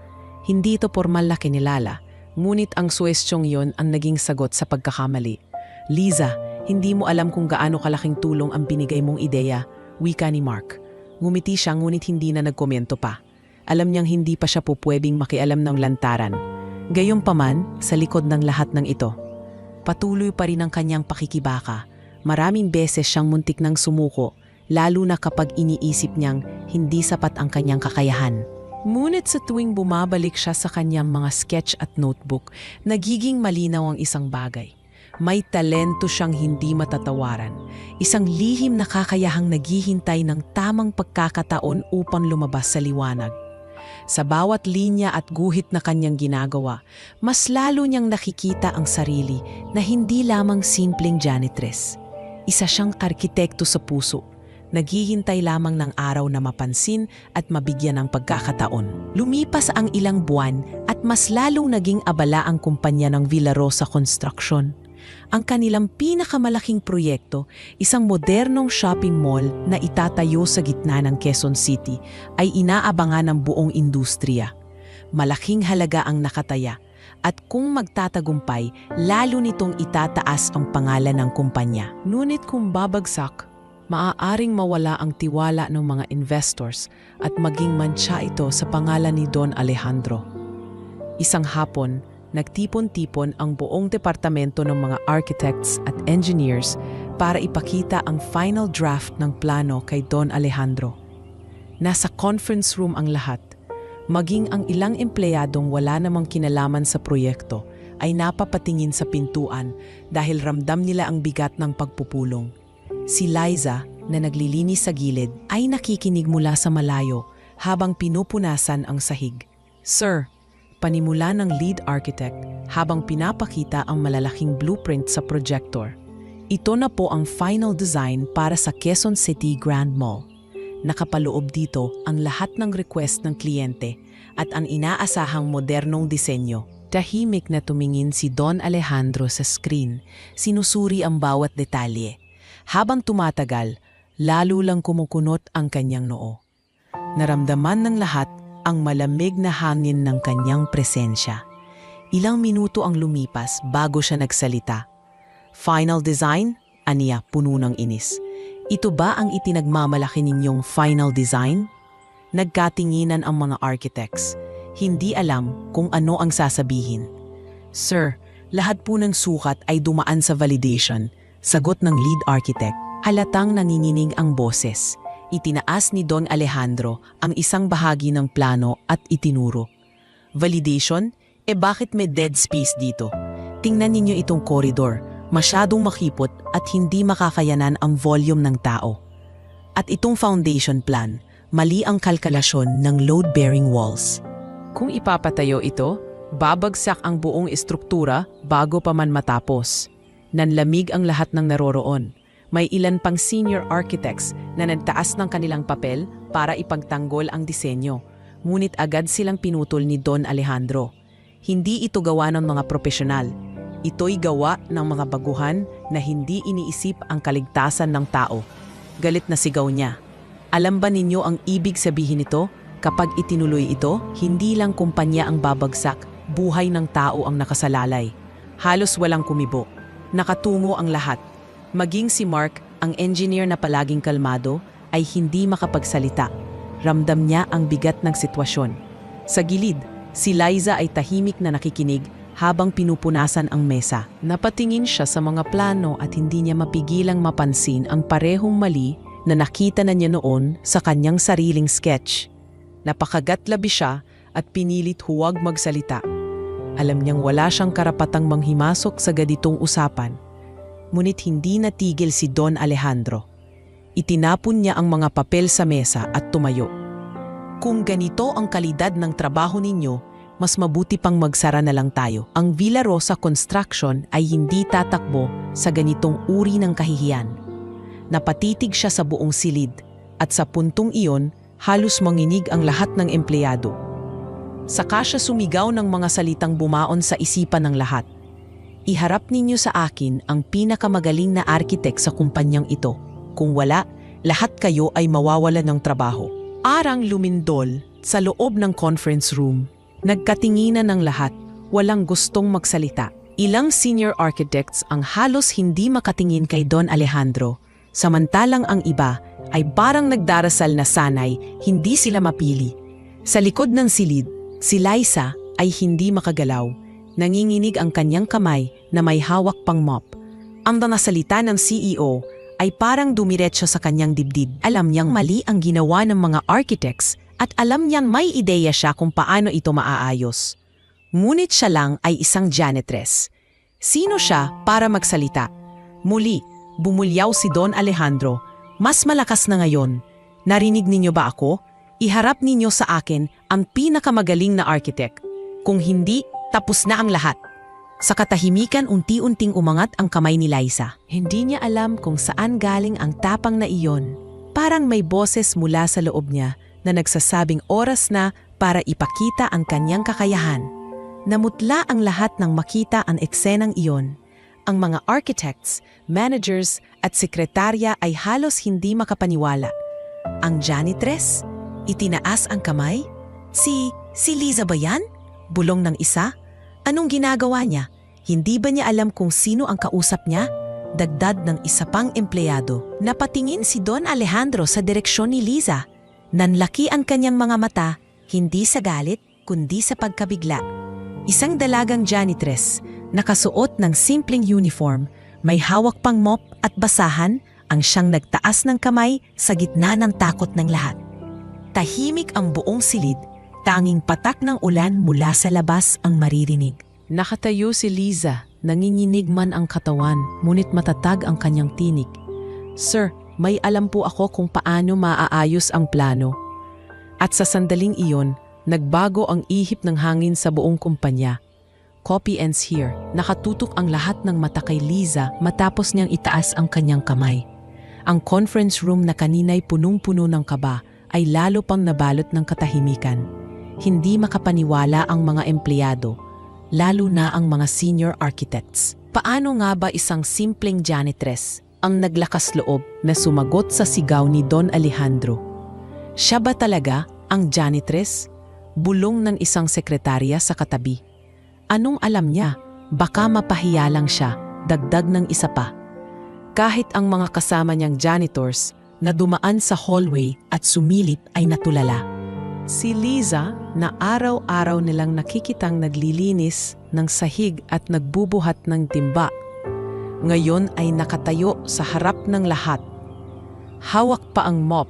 Hindi ito formal na kinilala, ngunit ang suhestyong yon ang naging sagot sa pagkakamali. "Liza, hindi mo alam kung gaano kalaking tulong ang binigay mong ideya," wika ni Mark. Ngumiti siya ngunit hindi na nagkomento pa. Alam niyang hindi pa siya pupwedeng makialam ng lantaran. Gayunpaman, sa likod ng lahat ng ito, patuloy pa rin ang kanyang pakikibaka. Maraming beses siyang muntik ng sumuko, lalo na kapag iniisip niyang hindi sapat ang kanyang kakayahan. Ngunit sa tuwing bumabalik siya sa kanyang mga sketch at notebook, nagiging malinaw ang isang bagay. May talento siyang hindi matatawaran, isang lihim na kakayahang naghihintay ng tamang pagkakataon upang lumabas sa liwanag. Sa bawat linya at guhit na kanyang ginagawa, mas lalo niyang nakikita ang sarili na hindi lamang simpleng janitress. Isa siyang arkitekto sa puso, naghihintay lamang ng araw na mapansin at mabigyan ng pagkakataon. Lumipas ang ilang buwan at mas lalong naging abala ang kumpanya ng Villa Rosa Construction. Ang kanilang pinakamalaking proyekto, isang modernong shopping mall na itatayo sa gitna ng Quezon City, ay inaabangan ng buong industriya. Malaking halaga ang nakataya at kung magtatagumpay, lalo nitong itataas ang pangalan ng kumpanya. Ngunit kung babagsak, maaaring mawala ang tiwala ng mga investors at maging mantsa ito sa pangalan ni Don Alejandro. Isang hapon, nagtipon-tipon ang buong departamento ng mga architects at engineers para ipakita ang final draft ng plano kay Don Alejandro. Nasa conference room ang lahat, maging ang ilang empleyadong wala namang kinalaman sa proyekto ay napapatingin sa pintuan dahil ramdam nila ang bigat ng pagpupulong. Si Liza, na naglilinis sa gilid, ay nakikinig mula sa malayo habang pinupunasan ang sahig. "Sir," panimula ng lead architect habang pinapakita ang malalaking blueprint sa projector. "Ito na po ang final design para sa Quezon City Grand Mall. Nakapaloob dito ang lahat ng request ng kliyente at ang inaasahang modernong disenyo." Tahimik na tumingin si Don Alejandro sa screen, sinusuri ang bawat detalye. Habang tumatagal, lalo lang kumukunot ang kanyang noo. Naramdaman ng lahat ang malamig na hangin ng kanyang presensya. Ilang minuto ang lumipas bago siya nagsalita. "Final design?" aniya puno ng inis. "Ito ba ang itinagmamalaki ninyong final design?" Nagkatinginan ang mga architects. Hindi alam kung ano ang sasabihin. "Sir, lahat po ng sukat ay dumaan sa validation," sagot ng lead architect. Halatang nanginginig ang boses. Itinaas ni Don Alejandro ang isang bahagi ng plano at itinuro. "Validation? Bakit may dead space dito? Tingnan ninyo itong koridor. Masyadong makipot at hindi makakayanan ang volume ng tao. At itong foundation plan, mali ang kalkulasyon ng load-bearing walls. Kung ipapatayo ito, babagsak ang buong estruktura bago pa man matapos." Nanlamig ang lahat ng naroroon. May ilan pang senior architects na nagtaas ng kanilang papel para ipagtanggol ang disenyo, ngunit agad silang pinutol ni Don Alejandro. Hindi ito gawa ng mga profesional. Ito'y gawa ng mga baguhan na hindi iniisip ang kaligtasan ng tao. Galit na sigaw niya. "Alam ba ninyo ang ibig sabihin nito? Kapag itinuloy ito, hindi lang kumpanya ang babagsak, buhay ng tao ang nakasalalay." Halos walang kumibo. Nakatungo ang lahat. Maging si Mark, ang engineer na palaging kalmado, ay hindi makapagsalita. Ramdam niya ang bigat ng sitwasyon. Sa gilid, si Liza ay tahimik na nakikinig habang pinupunasan ang mesa. Napatingin siya sa mga plano at hindi niya mapigilang mapansin ang parehong mali na nakita na niya noon sa kanyang sariling sketch. Napakagatlabi siya at pinilit huwag magsalita. Alam niyang wala siyang karapatang manghimasok sa ganitong usapan. Ngunit hindi natigil si Don Alejandro. Itinapon niya ang mga papel sa mesa at tumayo. "Kung ganito ang kalidad ng trabaho ninyo, mas mabuti pang magsara na lang tayo. Ang Villa Rosa Construction ay hindi tatakbo sa ganitong uri ng kahihiyan." Napatitig siya sa buong silid at sa puntong iyon, halos manginig ang lahat ng empleyado. Saka siya sumigaw ng mga salitang bumaon sa isipan ng lahat. "Iharap ninyo sa akin ang pinakamagaling na arkitek sa kumpanyang ito. Kung wala, lahat kayo ay mawawala ng trabaho." Arang lumindol sa loob ng conference room. Nagkatinginan ng lahat, walang gustong magsalita. Ilang senior architects ang halos hindi makatingin kay Don Alejandro, samantalang ang iba ay parang nagdarasal na sanay hindi sila mapili. Sa likod ng silid, si Liza ay hindi makagalaw. Nanginginig ang kanyang kamay na may hawak pang mop. Ang nasalita ng CEO ay parang dumiretso sa kanyang dibdib. Alam niyang mali ang ginawa ng mga architects at alam niyang may ideya siya kung paano ito maaayos. Ngunit siya lang ay isang janitress. Sino siya para magsalita? Muli, bumulyaw si Don Alejandro. "Mas malakas na ngayon. Narinig ninyo ba ako? Iharap ninyo sa akin ang pinakamagaling na architect. Kung hindi, tapos na ang lahat." Sa katahimikan, unti-unting umangat ang kamay ni Liza. Hindi niya alam kung saan galing ang tapang na iyon. Parang may boses mula sa loob niya na nagsasabing oras na para ipakita ang kanyang kakayahan. Namutla ang lahat nang makita ang eksenang iyon. Ang mga architects, managers at sekretarya ay halos hindi makapaniwala. Ang janitress? Itinaas ang kamay? Si Liza ba yan? Bulong ng isa? Anong ginagawa niya? Hindi ba niya alam kung sino ang kausap niya? Dagdag ng isa pang empleyado. Napatingin si Don Alejandro sa direksyon ni Liza. Nanlaki ang kanyang mga mata, hindi sa galit, kundi sa pagkabigla. Isang dalagang janitress, nakasuot ng simpleng uniform, may hawak pang mop at basahan, ang siyang nagtaas ng kamay sa gitna ng takot ng lahat. Tahimik ang buong silid, tanging patak ng ulan mula sa labas ang maririnig. Nakatayo si Liza, nanginginig man ang katawan, ngunit matatag ang kanyang tinig. Sir, may alam po ako kung paano maaayos ang plano. At sa sandaling iyon, nagbago ang ihip ng hangin sa buong kumpanya. Copy ends here. Nakatutok ang lahat ng mata kay Liza matapos niyang itaas ang kanyang kamay. Ang conference room na kanina'y punong-puno ng kaba ay lalo pang nabalot ng katahimikan. Hindi makapaniwala ang mga empleyado, lalo na ang mga senior architects. Paano nga ba isang simpleng janitress ang naglakas loob na sumagot sa sigaw ni Don Alejandro? Siya ba talaga ang janitress? Bulong ng isang sekretarya sa katabi. Anong alam niya? Baka mapahiya lang siya, dagdag ng isa pa. Kahit ang mga kasama niyang janitors na dumaan sa hallway at sumilip ay natulala. Si Liza, na araw-araw nilang nakikitang naglilinis ng sahig at nagbubuhat ng timba, ngayon ay nakatayo sa harap ng lahat. Hawak pa ang mop,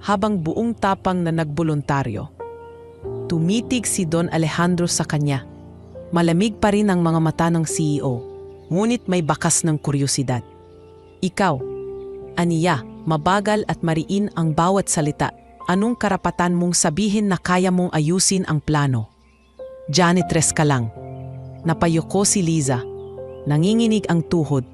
habang buong tapang na nagboluntaryo. Tumitig si Don Alejandro sa kanya. Malamig pa rin ang mga mata ng CEO, ngunit may bakas ng kuryosidad. Ikaw, aniya, mabagal at mariin ang bawat salita. Anong karapatan mong sabihin na kaya mong ayusin ang plano? Janitress ka lang. Napayuko si Liza. Nanginginig ang tuhod,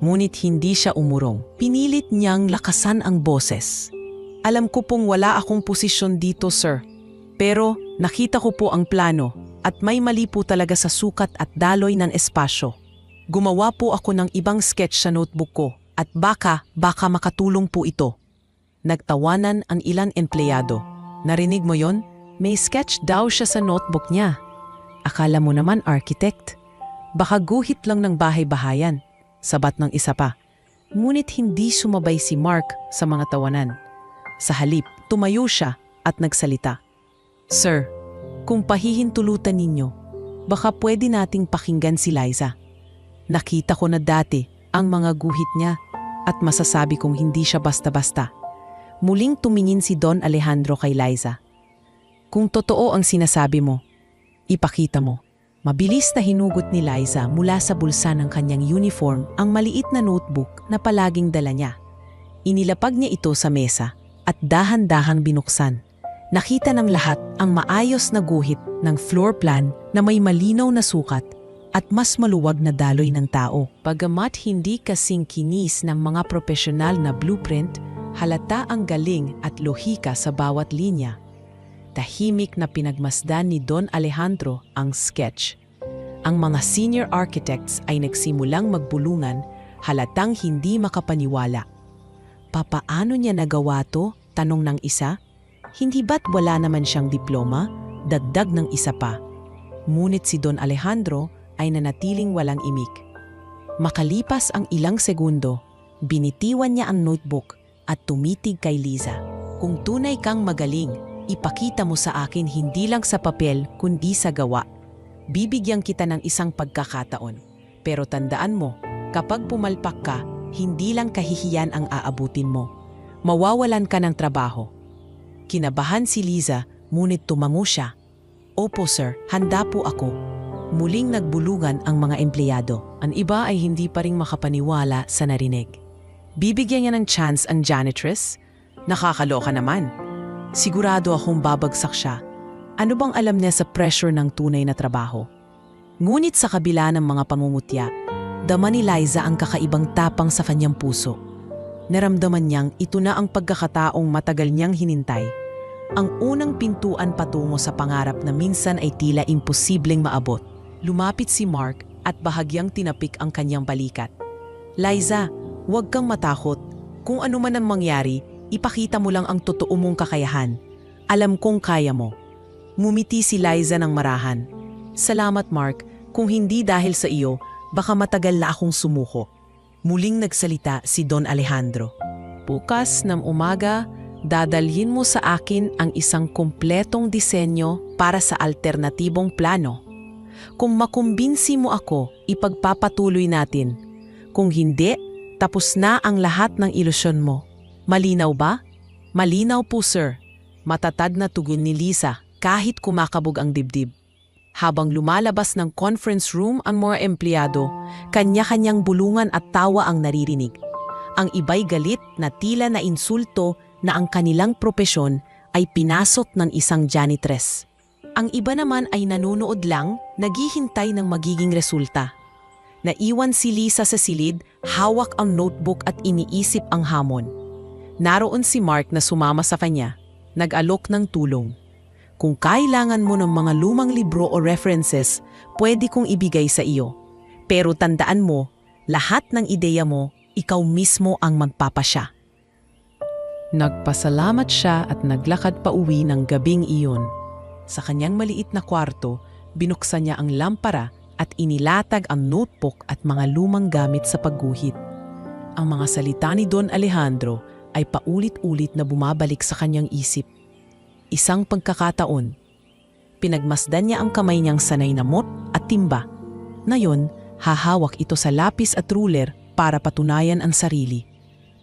ngunit hindi siya umurong. Pinilit niyang lakasan ang boses. Alam ko pong wala akong posisyon dito, sir. Pero nakita ko po ang plano at may mali po talaga sa sukat at daloy ng espasyo. Gumawa po ako ng ibang sketch sa notebook ko at baka makatulong po ito. Nagtawanan ang ilang empleyado. Narinig mo yon? May sketch daw siya sa notebook niya. Akala mo naman architect. Baka guhit lang ng bahay-bahayan. Sabat ng isa pa. Ngunit hindi sumabay si Mark sa mga tawanan. Sa halip, tumayo siya at nagsalita. Sir, kung pahihintulutan ninyo, baka pwede nating pakinggan si Liza. Nakita ko na dati ang mga guhit niya at masasabi kong hindi siya basta-basta. Muling tumingin si Don Alejandro kay Liza. Kung totoo ang sinasabi mo, ipakita mo. Mabilis na hinugot ni Liza mula sa bulsa ng kanyang uniform ang maliit na notebook na palaging dala niya. Inilapag niya ito sa mesa at dahan-dahang binuksan. Nakita ng lahat ang maayos na guhit ng floor plan na may malinaw na sukat at mas maluwag na daloy ng tao. Bagamat hindi kasing kinis ng mga profesional na blueprint, halata ang galing at lohika sa bawat linya. Tahimik na pinagmasdan ni Don Alejandro ang sketch. Ang mga senior architects ay nagsimulang magbulungan, halatang hindi makapaniwala. Papaano niya nagawa to? Tanong ng isa. Hindi ba't wala naman siyang diploma? Dagdag ng isa pa. Ngunit si Don Alejandro ay nanatiling walang imik. Makalipas ang ilang segundo, binitiwan niya ang notebook at tumitig kay Liza. Kung tunay kang magaling, ipakita mo sa akin hindi lang sa papel kundi sa gawa. Bibigyan kita ng isang pagkakataon. Pero tandaan mo, kapag pumalpak ka, hindi lang kahihiyan ang aabutin mo. Mawawalan ka ng trabaho. Kinabahan si Liza, ngunit tumango siya. Opo sir, handa po ako. Muling nagbulungan ang mga empleyado. Ang iba ay hindi pa rin makapaniwala sa narinig. Bibigyan niya ng chance ang janitress? Nakakaloka naman. Sigurado akong babagsak siya. Ano bang alam niya sa pressure ng tunay na trabaho? Ngunit sa kabila ng mga pangungutya, dama ni Liza ang kakaibang tapang sa kanyang puso. Naramdaman niyang ito na ang pagkakataong matagal niyang hinintay. Ang unang pintuan patungo sa pangarap na minsan ay tila imposibleng maabot. Lumapit si Mark, at bahagyang tinapik ang kanyang balikat. Liza, huwag kang matakot. Kung ano man ang mangyari, ipakita mo lang ang totoo mong kakayahan. Alam kong kaya mo. Ngumiti si Liza ng marahan. Salamat Mark, kung hindi dahil sa iyo, baka matagal na akong sumuko. Muling nagsalita si Don Alejandro. Bukas ng umaga, dadalhin mo sa akin ang isang kumpletong disenyo para sa alternatibong plano. Kung makumbinsi mo ako, ipagpapatuloy natin. Kung hindi, tapos na ang lahat ng ilusyon mo. Malinaw ba? Malinaw po, sir. Matatag na tugon ni Lisa kahit kumakabog ang dibdib. Habang lumalabas ng conference room ang mga empleyado, kanya-kanyang bulungan at tawa ang naririnig. Ang iba'y galit na tila na insulto na ang kanilang propesyon ay pinasok ng isang janitress. Ang iba naman ay nanonood lang, naghihintay ng magiging resulta. Naiwan si Lisa sa silid, hawak ang notebook at iniisip ang hamon. Naroon si Mark na sumama sa kanya, nag-alok ng tulong. Kung kailangan mo ng mga lumang libro o references, pwede kong ibigay sa iyo. Pero tandaan mo, lahat ng ideya mo, ikaw mismo ang magpapasya. Nagpasalamat siya at naglakad pa uwi ng gabing iyon. Sa kanyang maliit na kwarto, binuksan niya ang lampara at inilatag ang notebook at mga lumang gamit sa pagguhit. Ang mga salita ni Don Alejandro ay paulit-ulit na bumabalik sa kanyang isip. Isang pagkakataon, pinagmasdan niya ang kamay niyang sanay na mot at timba. Ngayon, hahawak ito sa lapis at ruler para patunayan ang sarili.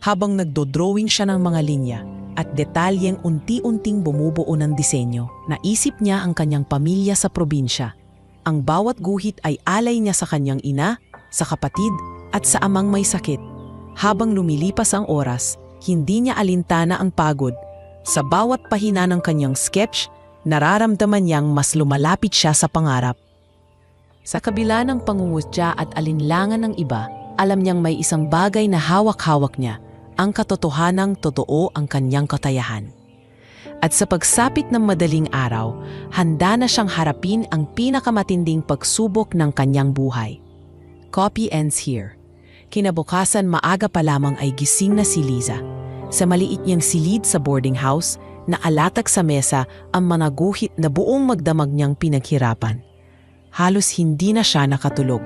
Habang nagdodrawing siya ng mga linya at detalyeng unti-unting bumubuo ng disenyo, naisip niya ang kanyang pamilya sa probinsya. Ang bawat guhit ay alay niya sa kanyang ina, sa kapatid at sa amang may sakit. Habang lumilipas ang oras, hindi niya alintana ang pagod. Sa bawat pahina ng kanyang sketch, nararamdaman niyang mas lumalapit siya sa pangarap. Sa kabila ng pangungutya at alinlangan ng iba, alam niyang may isang bagay na hawak-hawak niya, ang katotohanang totoo ang kanyang katayahan. At sa pagsapit ng madaling araw, handa na siyang harapin ang pinakamatinding pagsubok ng kanyang buhay. Copy ends here. Kinabukasan maaga pa lamang ay gising na si Liza. Sa maliit niyang silid sa boarding house, naalatag sa mesa ang mga guhit na buong magdamag niyang pinaghirapan. Halos hindi na siya nakatulog.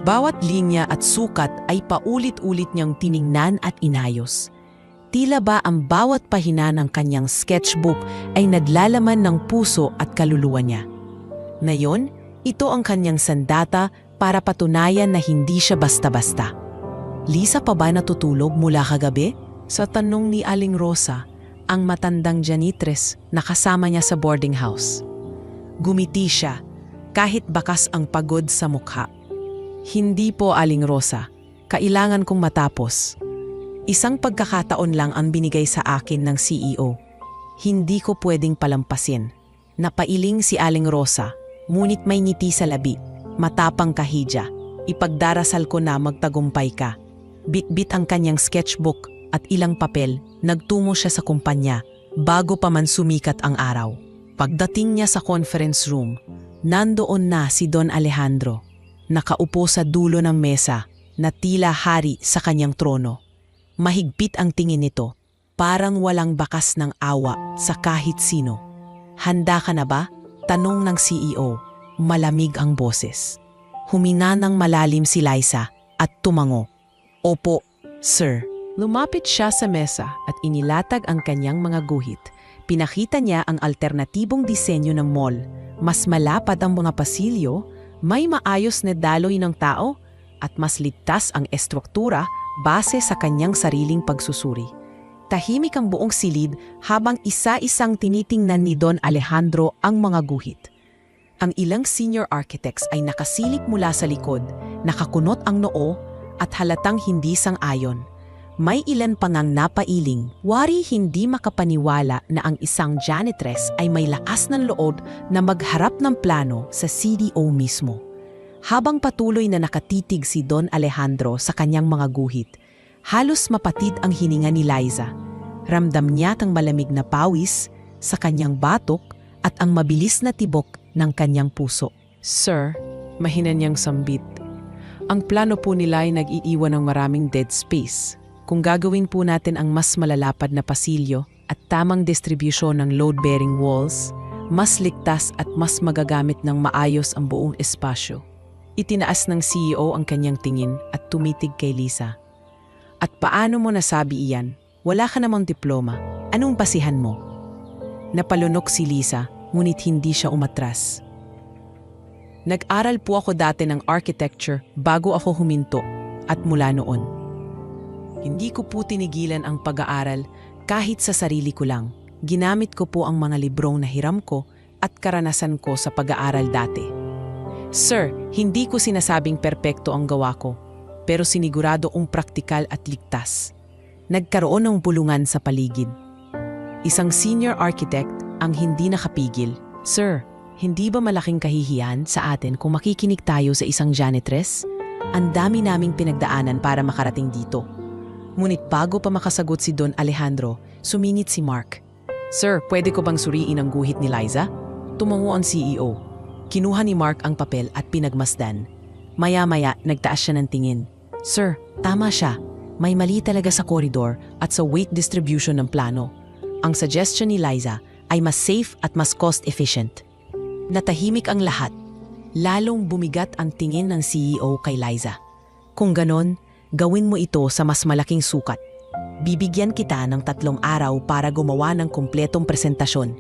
Bawat linya at sukat ay paulit-ulit niyang tiningnan at inayos. Tila ba ang bawat pahina ng kanyang sketchbook ay naglalaman ng puso at kaluluwa niya. Ngayon, ito ang kanyang sandata para patunayan na hindi siya basta-basta. Lisa pa ba natutulog mula kagabi? Sa tanong ni Aling Rosa, ang matandang janitress na kasama niya sa boarding house. Gumiti siya, kahit bakas ang pagod sa mukha. Hindi po, Aling Rosa. Kailangan kong matapos. Isang pagkakataon lang ang binigay sa akin ng CEO. Hindi ko pwedeng palampasin. Napailing si Aling Rosa, ngunit may ngiti sa labi. Matapang kahidya. Ipagdarasal ko na magtagumpay ka. Bit-bit ang kanyang sketchbook at ilang papel, nagtungo siya sa kumpanya bago pa man sumikat ang araw. Pagdating niya sa conference room, nandoon na si Don Alejandro, nakaupo sa dulo ng mesa na tila hari sa kanyang trono. Mahigpit ang tingin nito, parang walang bakas ng awa sa kahit sino. Handa ka na ba? Tanong ng CEO, malamig ang boses. Humina ng malalim si Liza at tumango. Opo, sir. Lumapit siya sa mesa at inilatag ang kanyang mga guhit. Pinakita niya ang alternatibong disenyo ng mall. Mas malapad ang mga pasilyo, may maayos na daloy ng tao, at mas ligtas ang estruktura base sa kanyang sariling pagsusuri. Tahimik ang buong silid habang isa-isang tinitingnan ni Don Alejandro ang mga guhit. Ang ilang senior architects ay nakasilip mula sa likod, nakakunot ang noo at halatang hindi sang-ayon. May ilan pa ngang napailing, wari hindi makapaniwala na ang isang janitress ay may lakas ng loob na magharap ng plano sa CDO mismo. Habang patuloy na nakatitig si Don Alejandro sa kanyang mga guhit, halos mapatid ang hininga ni Liza. Ramdam niya ang malamig na pawis sa kanyang batok at ang mabilis na tibok ng kanyang puso. Sir, mahina niyang sambit. Ang plano po nila ay nag-iiwan ng maraming dead space. Kung gagawin po natin ang mas malalapad na pasilyo at tamang distribusyon ng load-bearing walls, mas ligtas at mas magagamit ng maayos ang buong espasyo. Itinaas ng CEO ang kanyang tingin at tumitig kay Lisa. At paano mo nasabi iyan? Wala ka namang diploma. Anong basihan mo? Napalunok si Lisa, ngunit hindi siya umatras. Nag-aral po ako dati ng architecture bago ako huminto at mula noon. Hindi ko po tinigilan ang pag-aaral kahit sa sarili ko lang. Ginamit ko po ang mga librong nahiram ko at karanasan ko sa pag-aaral dati. Sir, hindi ko sinasabing perpekto ang gawa ko, pero sinigurado kong praktikal at ligtas. Nagkaroon ng bulungan sa paligid. Isang senior architect ang hindi nakapigil. Sir, hindi ba malaking kahihiyan sa atin kung makikinig tayo sa isang janitress? Ang dami naming pinagdaanan para makarating dito. Ngunit bago pa makasagot si Don Alejandro, sumingit si Mark. Sir, pwede ko bang suriin ang guhit ni Liza? Tumango ang CEO. Kinuha ni Mark ang papel at pinagmasdan. Maya-maya, nagtaas siya ng tingin. Sir, tama siya. May mali talaga sa koridor at sa weight distribution ng plano. Ang suggestion ni Liza ay mas safe at mas cost-efficient. Natahimik ang lahat. Lalong bumigat ang tingin ng CEO kay Liza. Kung ganon, gawin mo ito sa mas malaking sukat. Bibigyan kita ng 3 araw para gumawa ng kumpletong presentasyon.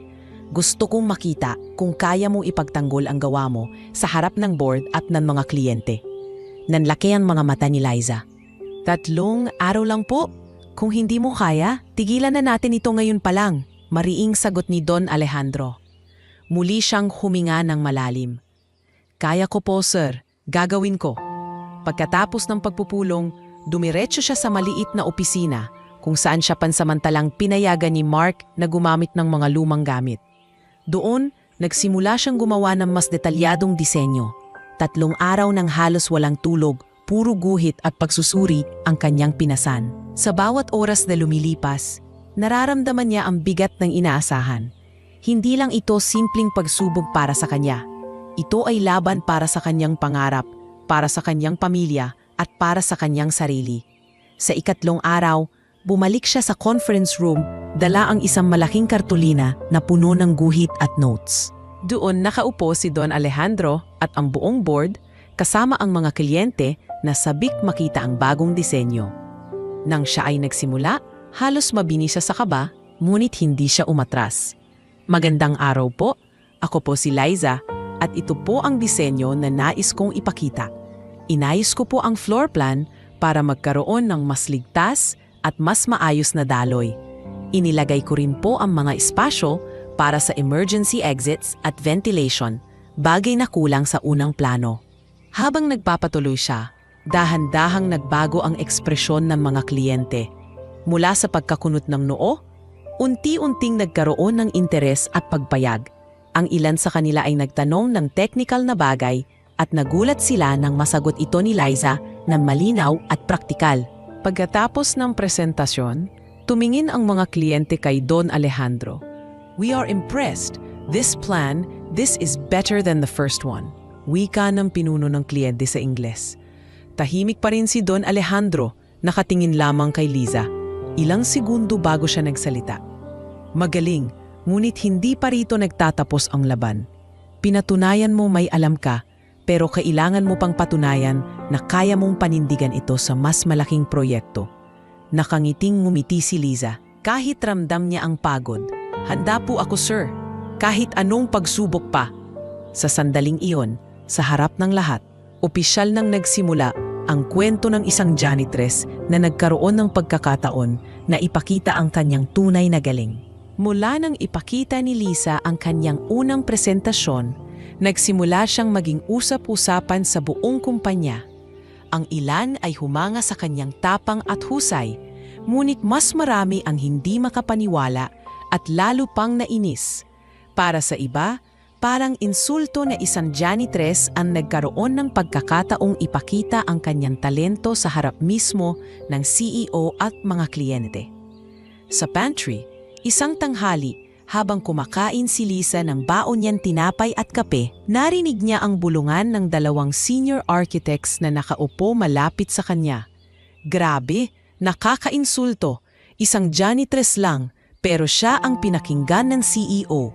Gusto kong makita kung kaya mong ipagtanggol ang gawa mo sa harap ng board at ng mga kliyente. Nanlaki ang mga mata ni Liza. 3 araw lang po. Kung hindi mo kaya, tigilan na natin ito ngayon pa lang. Mariing sagot ni Don Alejandro. Muli siyang huminga ng malalim. Kaya ko po, sir. Gagawin ko. Pagkatapos ng pagpupulong, dumiretso siya sa maliit na opisina kung saan siya pansamantalang pinayagan ni Mark na gumamit ng mga lumang gamit. Doon, nagsimula siyang gumawa ng mas detalyadong disenyo. 3 araw ng halos walang tulog, puro guhit at pagsusuri ang kanyang pinasan. Sa bawat oras na lumilipas, nararamdaman niya ang bigat ng inaasahan. Hindi lang ito simpleng pagsubok para sa kanya. Ito ay laban para sa kanyang pangarap, para sa kanyang pamilya at para sa kanyang sarili. Sa 3 araw, bumalik siya sa conference room, dala ang isang malaking kartulina na puno ng guhit at notes. Doon nakaupo si Don Alejandro at ang buong board kasama ang mga kliyente na sabik makita ang bagong disenyo. Nang siya ay nagsimula, halos mabini siya sa kaba, ngunit hindi siya umatras. Magandang araw po, ako po si Liza at ito po ang disenyo na nais kong ipakita. Inayos ko po ang floor plan para magkaroon ng mas ligtas at mas maayos na daloy. Inilagay ko rin po ang mga espasyo para sa emergency exits at ventilation, bagay na kulang sa unang plano. Habang nagpapatuloy siya, dahan-dahang nagbago ang ekspresyon ng mga kliyente. Mula sa pagkakunot ng noo, unti-unting nagkaroon ng interes at pagpayag. Ang ilan sa kanila ay nagtanong ng technical na bagay at nagulat sila nang masagot ito ni Liza na malinaw at praktikal. Pagkatapos ng presentasyon, tumingin ang mga kliyente kay Don Alejandro. We are impressed. This is better than the first one. Wika ng pinuno ng kliyente sa Ingles. Tahimik pa rin si Don Alejandro, nakatingin lamang kay Liza. Ilang segundo bago siya nagsalita. Magaling, ngunit hindi pa rito nagtatapos ang laban. Pinatunayan mo may alam ka, pero kailangan mo pang patunayan na kaya mong panindigan ito sa mas malaking proyekto. Nakangiting ngumiti si Liza. Kahit ramdam niya ang pagod. Handa po ako, sir. Kahit anong pagsubok pa. Sa sandaling iyon, sa harap ng lahat, opisyal nang nagsimula ang kwento ng isang janitress na nagkaroon ng pagkakataon na ipakita ang kanyang tunay na galing. Mula nang ipakita ni Lisa ang kanyang unang presentasyon, nagsimula siyang maging usap-usapan sa buong kumpanya. Ang ilan ay humanga sa kanyang tapang at husay, ngunit mas marami ang hindi makapaniwala at lalo pang nainis. Para sa iba, parang insulto na isang janitress ang nagkaroon ng pagkakataong ipakita ang kanyang talento sa harap mismo ng CEO at mga kliyente. Sa pantry, isang tanghali, Habang kumakain si Liza ng baon niyang tinapay at kape, narinig niya ang bulungan ng dalawang senior architects na nakaupo malapit sa kanya. Grabe, nakakainsulto. Isang janitress lang, pero siya ang pinakinggan ng CEO.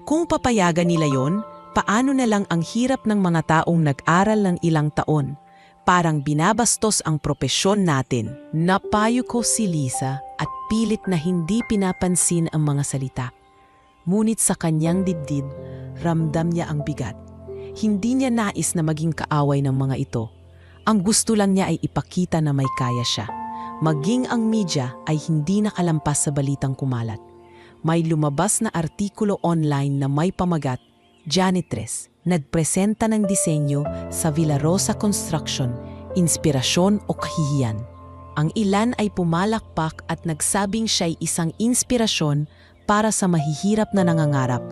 Kung papayagan nila yon, paano na lang ang hirap ng mga taong nag-aral ng ilang taon? Parang binabastos ang propesyon natin. Napayo ko si Liza at pilit na hindi pinapansin ang mga salita. Ngunit sa kanyang dibdib, ramdam niya ang bigat. Hindi niya nais na maging kaaway ng mga ito. Ang gusto lang niya ay ipakita na may kaya siya. Maging ang media ay hindi nakalampas sa balitang kumalat. May lumabas na artikulo online na may pamagat, Janitress, nagpresenta ng disenyo sa Villarosa Construction, inspirasyon o kahihiyan. Ang ilan ay pumalakpak at nagsabing siya'y isang inspirasyon para sa mahihirap na nangangarap.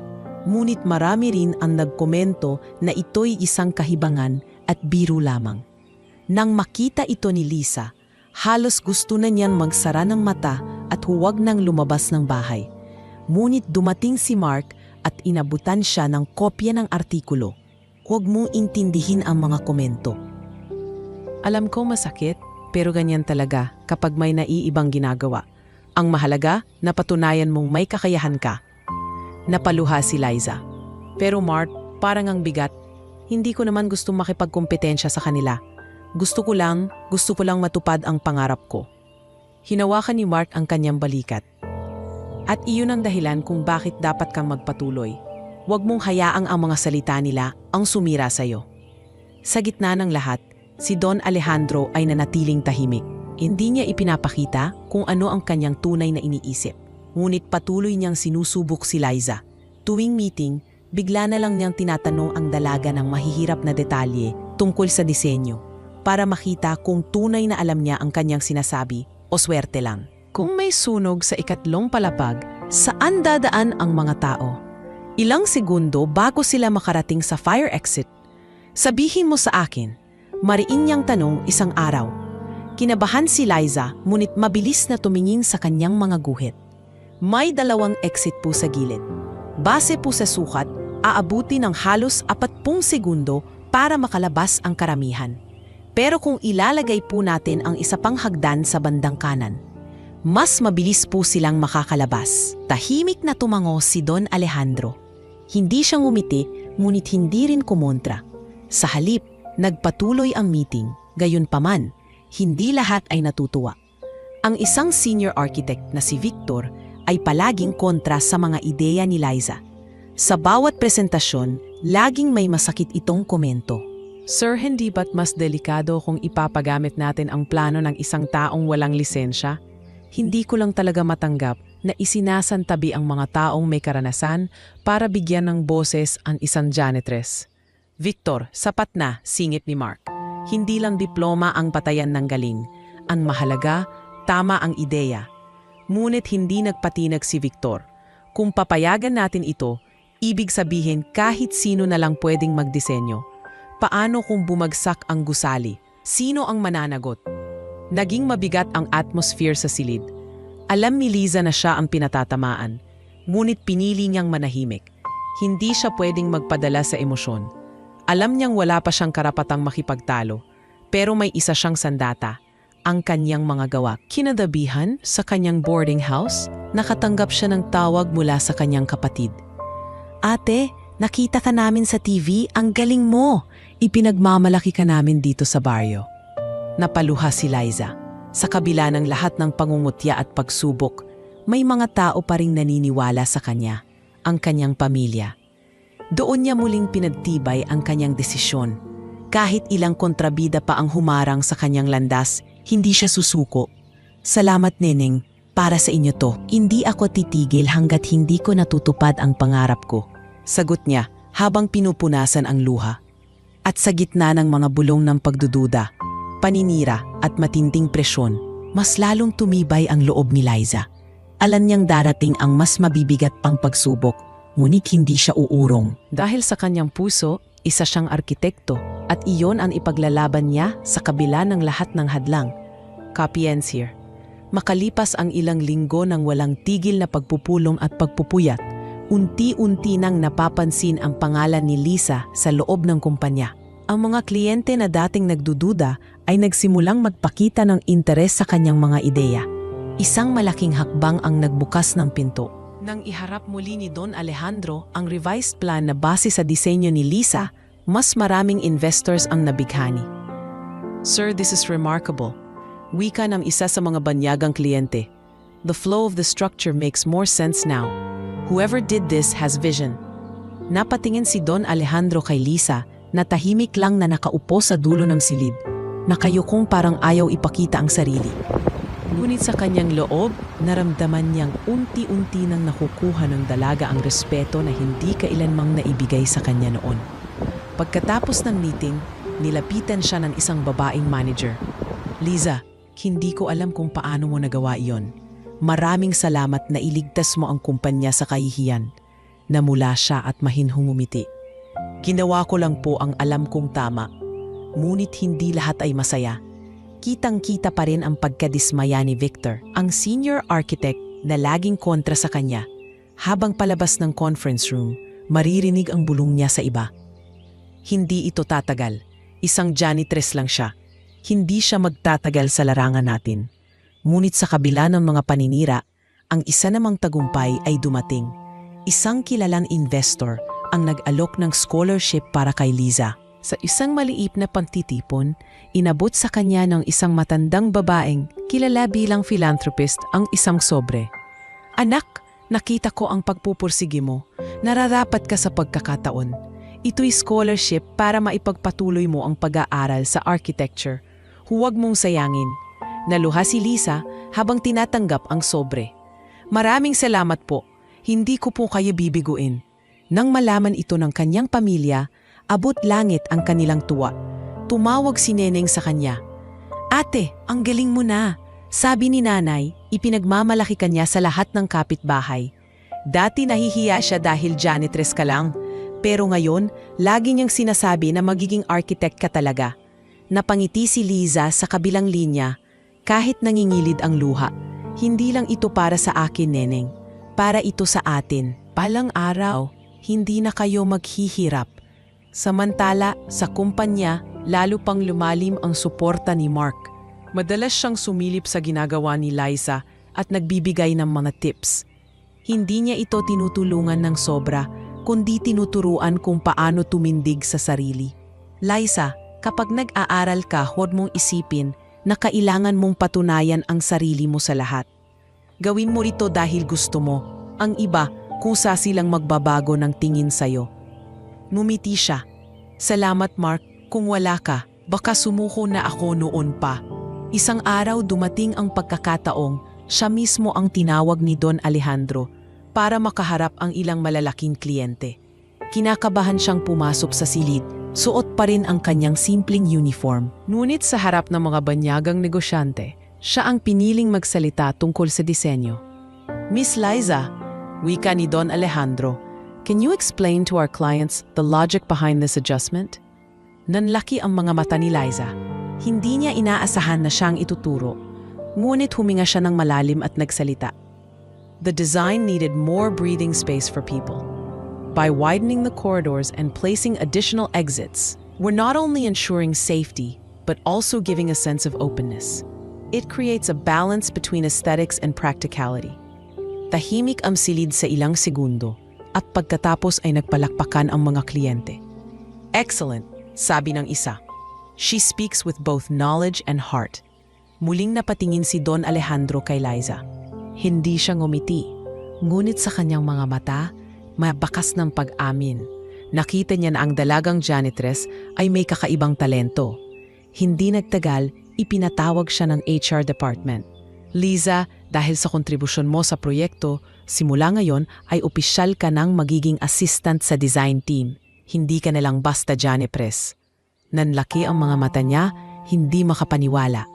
Ngunit marami rin ang nagkomento na ito'y isang kahibangan at biro lamang. Nang makita ito ni Liza, halos gusto na niyang magsara ng mata at huwag nang lumabas ng bahay. Ngunit dumating si Mark at inabutan siya ng kopya ng artikulo. Huwag mong intindihin ang mga komento. Alam ko masakit, pero ganyan talaga kapag may naiibang ginagawa. Ang mahalaga, napatunayan mong may kakayahan ka. Napaluha si Liza. Pero Mark, parang ang bigat. Hindi ko naman gustong makipagkompetensya sa kanila. Gusto ko lang matupad ang pangarap ko. Hinawakan ni Mark ang kanyang balikat. At iyon ang dahilan kung bakit dapat kang magpatuloy. Huwag mong hayaang ang mga salita nila ang sumira sa'yo. Sa gitna ng lahat, si Don Alejandro ay nanatiling tahimik. Hindi niya ipinapakita kung ano ang kanyang tunay na iniisip. Ngunit patuloy niyang sinusubok si Liza. Tuwing meeting, bigla na lang niyang tinatanong ang dalaga ng mahihirap na detalye tungkol sa disenyo para makita kung tunay na alam niya ang kanyang sinasabi o swerte lang. Kung may sunog sa ikatlong palapag, saan dadaan ang mga tao? Ilang segundo bago sila makarating sa fire exit. Sabihin mo sa akin, mariin niyang tanong isang araw. Kinabahan si Liza, ngunit mabilis na tumingin sa kanyang mga guhit. May dalawang exit po sa gilid. Base po sa sukat, aabuti ng halos 40 segundo para makalabas ang karamihan. Pero kung ilalagay po natin ang isa pang hagdan sa bandang kanan, mas mabilis po silang makakalabas. Tahimik na tumango si Don Alejandro. Hindi siya ngumiti, ngunit hindi rin kumontra. Sa halip, nagpatuloy ang meeting, gayunpaman, hindi lahat ay natutuwa. Ang isang senior architect na si Victor ay palaging kontra sa mga ideya ni Liza. Sa bawat presentasyon, laging may masakit itong komento. Sir, hindi ba't mas delikado kung ipapagamit natin ang plano ng isang taong walang lisensya? Hindi ko lang talaga matanggap na isinasantabi ang mga taong may karanasan para bigyan ng boses ang isang janitress. Victor, sapat na, singit ni Mark. Hindi lang diploma ang patayan ng galing. Ang mahalaga, tama ang ideya. Ngunit hindi nagpatinag si Victor. Kung papayagan natin ito, ibig sabihin kahit sino na lang pwedeng magdisenyo. Paano kung bumagsak ang gusali? Sino ang mananagot? Naging mabigat ang atmosphere sa silid. Alam ni Liza na siya ang pinatatamaan. Ngunit pinili niyang manahimik. Hindi siya pwedeng magpadala sa emosyon. Alam niyang wala pa siyang karapatang makipagtalo, pero may isa siyang sandata, ang kanyang mga gawa. Kinadabihan sa kanyang boarding house, nakatanggap siya ng tawag mula sa kanyang kapatid. Ate, nakita ka namin sa TV, ang galing mo. Ipinagmamalaki ka namin dito sa baryo. Napaluha si Liza. Sa kabila ng lahat ng pangungutya at pagsubok, may mga tao pa ring naniniwala sa kanya, ang kanyang pamilya. Doon niya muling pinagtibay ang kanyang desisyon. Kahit ilang kontrabida pa ang humarang sa kanyang landas, hindi siya susuko. Salamat, Neneng. Para sa inyo to. Hindi ako titigil hanggat hindi ko natutupad ang pangarap ko. Sagot niya habang pinupunasan ang luha. At sa gitna ng mga bulong ng pagdududa, paninira at matinding presyon, mas lalong tumibay ang loob ni Liza. Alam niyang darating ang mas mabibigat pang pagsubok, ngunit hindi siya uurong. Dahil sa kanyang puso, isa siyang arkitekto at iyon ang ipaglalaban niya sa kabila ng lahat ng hadlang. Copy ends here. Makalipas ang ilang linggo ng walang tigil na pagpupulong at pagpupuyat, Unti-unti nang napapansin ang pangalan ni Lisa sa loob ng kumpanya. Ang mga kliyente na dating nagdududa ay nagsimulang magpakita ng interes sa kanyang mga ideya. Isang malaking hakbang ang nagbukas ng pinto. Nang iharap muli ni Don Alejandro ang revised plan na base sa disenyo ni Lisa, mas maraming investors ang nabighani. "Sir, this is remarkable." Wika ng isa sa mga banyagang kliyente. "The flow of the structure makes more sense now. Whoever did this has vision." Napatingin si Don Alejandro kay Lisa na tahimik lang na nakaupo sa dulo ng silid. Nakayukong parang ayaw ipakita ang sarili. Ngunit sa kanyang loob, naramdaman niyang unti-unti nang nakukuha ng dalaga ang respeto na hindi kailanmang naibigay sa kanya noon. Pagkatapos ng meeting, nilapitan siya ng isang babaeng manager. "Liza, hindi ko alam kung paano mo nagawa iyon. Maraming salamat na iligtas mo ang kumpanya sa kahihiyan." Namula siya at mahinhong umiti. "Ginawa ko lang po ang alam kong tama. Ngunit hindi lahat ay masaya." Kitang-kita pa rin ang pagkadismaya ni Victor, ang senior architect na laging kontra sa kanya. Habang palabas ng conference room, maririnig ang bulong niya sa iba. "Hindi ito tatagal. Isang janitress lang siya. Hindi siya magtatagal sa larangan natin." Ngunit sa kabila ng mga paninira, ang isa namang tagumpay ay dumating. Isang kilalang investor ang nag-alok ng scholarship para kay Liza. Sa isang maliit na pagtitipon, inabot sa kanya ng isang matandang babaeng kilala bilang philanthropist ang isang sobre. "Anak, nakita ko ang pagpupursige mo. Nararapat ka sa pagkakataon. Ito'y scholarship para maipagpatuloy mo ang pag-aaral sa architecture. Huwag mong sayangin." Naluha si Lisa habang tinatanggap ang sobre. "Maraming salamat po. Hindi ko po kayo bibiguin." Nang malaman ito ng kanyang pamilya, abot langit ang kanilang tuwa. Tumawag si Neneng sa kanya. "Ate, ang galing mo na." Sabi ni nanay, ipinagmamalaki kanya sa lahat ng kapitbahay. Dati nahihiya siya dahil janitress ka lang. Pero ngayon, lagi niyang sinasabi na magiging architect ka talaga. Napangiti si Liza sa kabilang linya, kahit nangingilid ang luha. "Hindi lang ito para sa akin, Neneng. Para ito sa atin. Palang araw, hindi na kayo maghihirap." Samantala, sa kumpanya, lalo pang lumalim ang suporta ni Mark. Madalas siyang sumilip sa ginagawa ni Liza at nagbibigay ng mga tips. Hindi niya ito tinutulungan ng sobra, kundi tinuturuan kung paano tumindig sa sarili. "Liza, kapag nag-aaral ka, huwag mong isipin na kailangan mong patunayan ang sarili mo sa lahat. Gawin mo ito dahil gusto mo. Ang iba, kusa silang magbabago ng tingin sa'yo." Ngumiti siya. "Salamat Mark, kung wala ka, baka sumuko na ako noon pa." Isang araw dumating ang pagkakataong siya mismo ang tinawag ni Don Alejandro para makaharap ang ilang malalaking kliyente. Kinakabahan siyang pumasok sa silid, suot pa rin ang kanyang simpleng uniform. Ngunit sa harap ng mga banyagang negosyante, siya ang piniling magsalita tungkol sa disenyo. "Miss Liza," wika ni Don Alejandro, "can you explain to our clients the logic behind this adjustment?" Nanlaki ang mga mata ni Liza. Hindi niya inaasahan na siyang ituturo. Ngunit huminga siya ng malalim at nagsalita. "The design needed more breathing space for people. By widening the corridors and placing additional exits, we're not only ensuring safety, but also giving a sense of openness. It creates a balance between aesthetics and practicality." Tahimik ang silid sa ilang segundo at pagkatapos ay nagpalakpakan ang mga kliyente. "Excellent," sabi ng isa. "She speaks with both knowledge and heart." Muling napatingin si Don Alejandro kay Liza. Hindi siya ngumiti, ngunit sa kanyang mga mata, mabakas ng pag-amin. Nakita niya na ang dalagang janitress ay may kakaibang talento. Hindi nagtagal, ipinatawag siya ng HR department. "Liza, dahil sa kontribusyon mo sa proyekto, simula ngayon ay opisyal ka nang magiging assistant sa design team. Hindi ka na lang basta janitress." Nanlaki ang mga mata niya, hindi makapaniwala.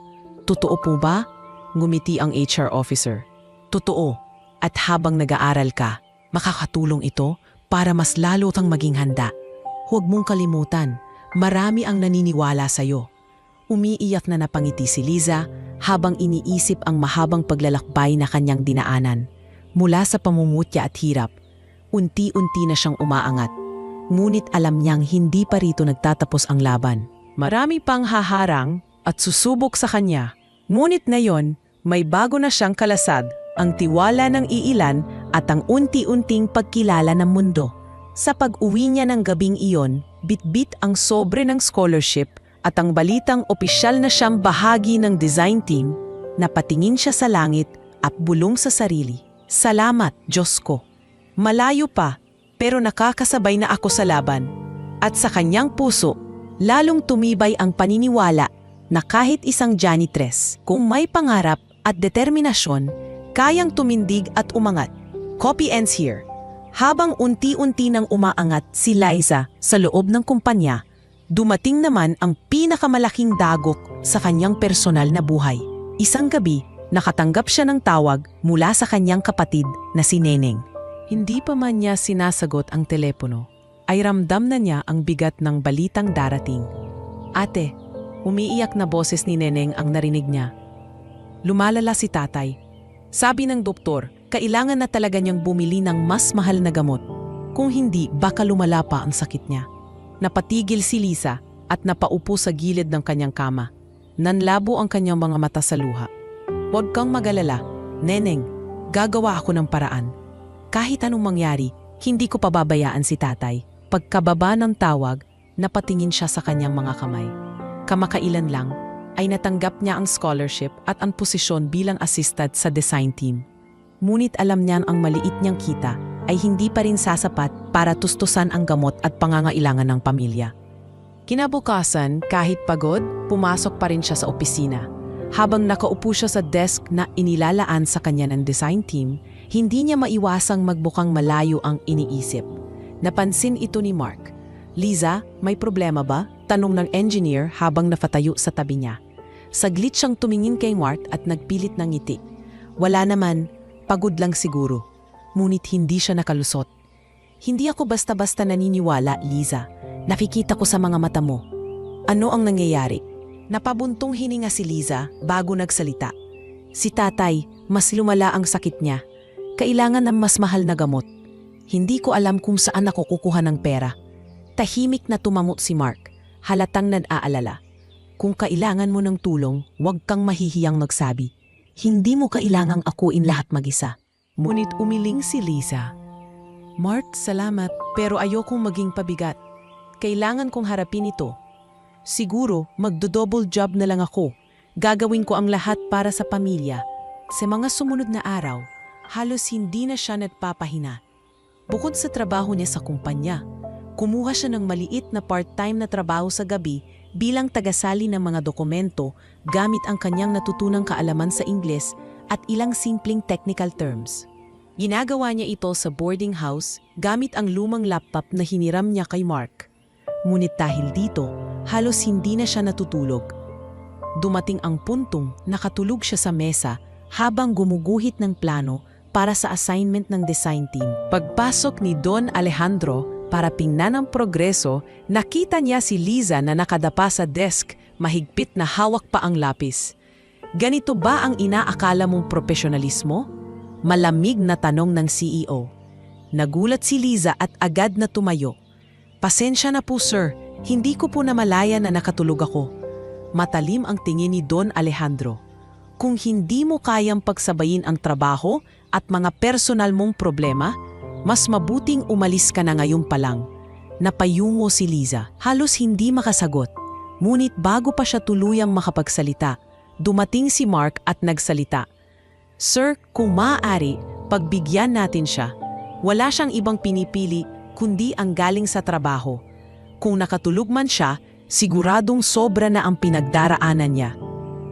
"Totoo po ba?" Ngumiti ang HR officer. "Totoo. At habang nag-aaral ka, makakatulong ito para mas lalo kang maging handa. Huwag mong kalimutan, marami ang naniniwala sa'yo." Umiiyak na napangiti si Liza habang iniisip ang mahabang paglalakbay na kanyang dinaanan. Mula sa pamumutya at hirap, unti-unti na siyang umaangat. Ngunit alam niyang hindi pa rito nagtatapos ang laban. Marami pang haharang at susubok sa kanya. Ngunit ngayon, may bago na siyang kalasad, ang tiwala ng iilan at ang unti-unting pagkilala ng mundo. Sa pag-uwi niya ng gabing iyon, bitbit ang sobre ng scholarship at ang balitang opisyal na siyang bahagi ng design team, napatingin siya sa langit at bulong sa sarili. Salamat, Diyos ko. Malayo pa, pero nakakasabay na ako sa laban. At sa kanyang puso, lalong tumibay ang paniniwala na kahit isang janitress, kung may pangarap at determinasyon, kayang tumindig at umangat. Copy ends here. Habang unti-unti nang umaangat si Liza sa loob ng kumpanya, dumating naman ang pinakamalaking dagok sa kanyang personal na buhay. Isang gabi, nakatanggap siya ng tawag mula sa kanyang kapatid na si Neneng. Hindi pa man niya sinasagot ang telepono, ay ramdam na niya ang bigat ng balitang darating. Ate, umiiyak na boses ni Neneng ang narinig niya. Lumalala si tatay. Sabi ng doktor, kailangan na talaga niyang bumili ng mas mahal na gamot. Kung hindi, baka lumala pa ang sakit niya. Napatigil si Liza at napaupo sa gilid ng kanyang kama. Nanlabo ang kanyang mga mata sa luha. Huwag kang mag-alala, Neneng, gagawa ako ng paraan. Kahit anong mangyari, hindi ko pababayaan si tatay. Pagkababa ng tawag, napatingin siya sa kanyang mga kamay. Kamakailan lang, ay natanggap niya ang scholarship at ang posisyon bilang assistant sa design team. Ngunit alam niyan ang maliit niyang kita ay hindi pa rin sasapat para tustusan ang gamot at pangangailangan ng pamilya. Kinabukasan, kahit pagod, pumasok pa rin siya sa opisina. Habang nakaupo siya sa desk na inilalaan sa kanya ng design team, hindi niya maiwasang magbukang malayo ang iniisip. Napansin ito ni Mark. Liza, may problema ba? Tanong ng engineer habang napatayo sa tabi niya. Saglit siyang tumingin kay Mark at nagpilit ng ngiti. Wala naman, pagod lang siguro. Ngunit hindi siya nakalusot. Hindi ako basta-basta naniniwala, Liza. Nakikita ko sa mga mata mo. Ano ang nangyayari? Napabuntong hininga si Liza bago nagsalita. Si tatay, mas lumala ang sakit niya. Kailangan ng mas mahal na gamot. Hindi ko alam kung saan ako kukuha ng pera. Tahimik na tumangot si Mark, halatang nag-aalala. Kung kailangan mo ng tulong, huwag kang mahihiyang magsabi. Hindi mo kailangang akuin lahat mag-isa. Ngunit umiling si Liza. Mark, salamat, pero ayokong maging pabigat. Kailangan kong harapin ito. Siguro, magdo-double job na lang ako. Gagawin ko ang lahat para sa pamilya. Sa mga sumunod na araw, halos hindi na siya nagpapahina. Bukod sa trabaho niya sa kumpanya, kumuha siya ng maliit na part-time na trabaho sa gabi bilang tagasali ng mga dokumento gamit ang kanyang natutunang kaalaman sa Ingles at ilang simpleng technical terms. Ginagawa niya ito sa boarding house gamit ang lumang laptop na hiniram niya kay Mark. Ngunit dahil dito, halos hindi na siya natutulog. Dumating ang puntong nakatulog siya sa mesa habang gumuguhit ng plano para sa assignment ng design team. Pagpasok ni Don Alejandro para tingnan ang progreso, nakita niya si Liza na nakadapa sa desk, mahigpit na hawak pa ang lapis. Ganito ba ang inaakala mong profesionalismo? Malamig na tanong ng CEO. Nagulat si Liza at agad na tumayo. Pasensya na po sir, hindi ko po namalaya na nakatulog ako. Matalim ang tingin ni Don Alejandro. Kung hindi mo kayang pagsabayin ang trabaho at mga personal mong problema, mas mabuting umalis ka na ngayon pa lang. Napayungo si Liza, halos hindi makasagot. Ngunit bago pa siya tuluyang makapagsalita, dumating si Mark at nagsalita. Sir, kung maaari, pagbigyan natin siya. Wala siyang ibang pinipili kundi ang galing sa trabaho. Kung nakatulog man siya, siguradong sobra na ang pinagdaraanan niya.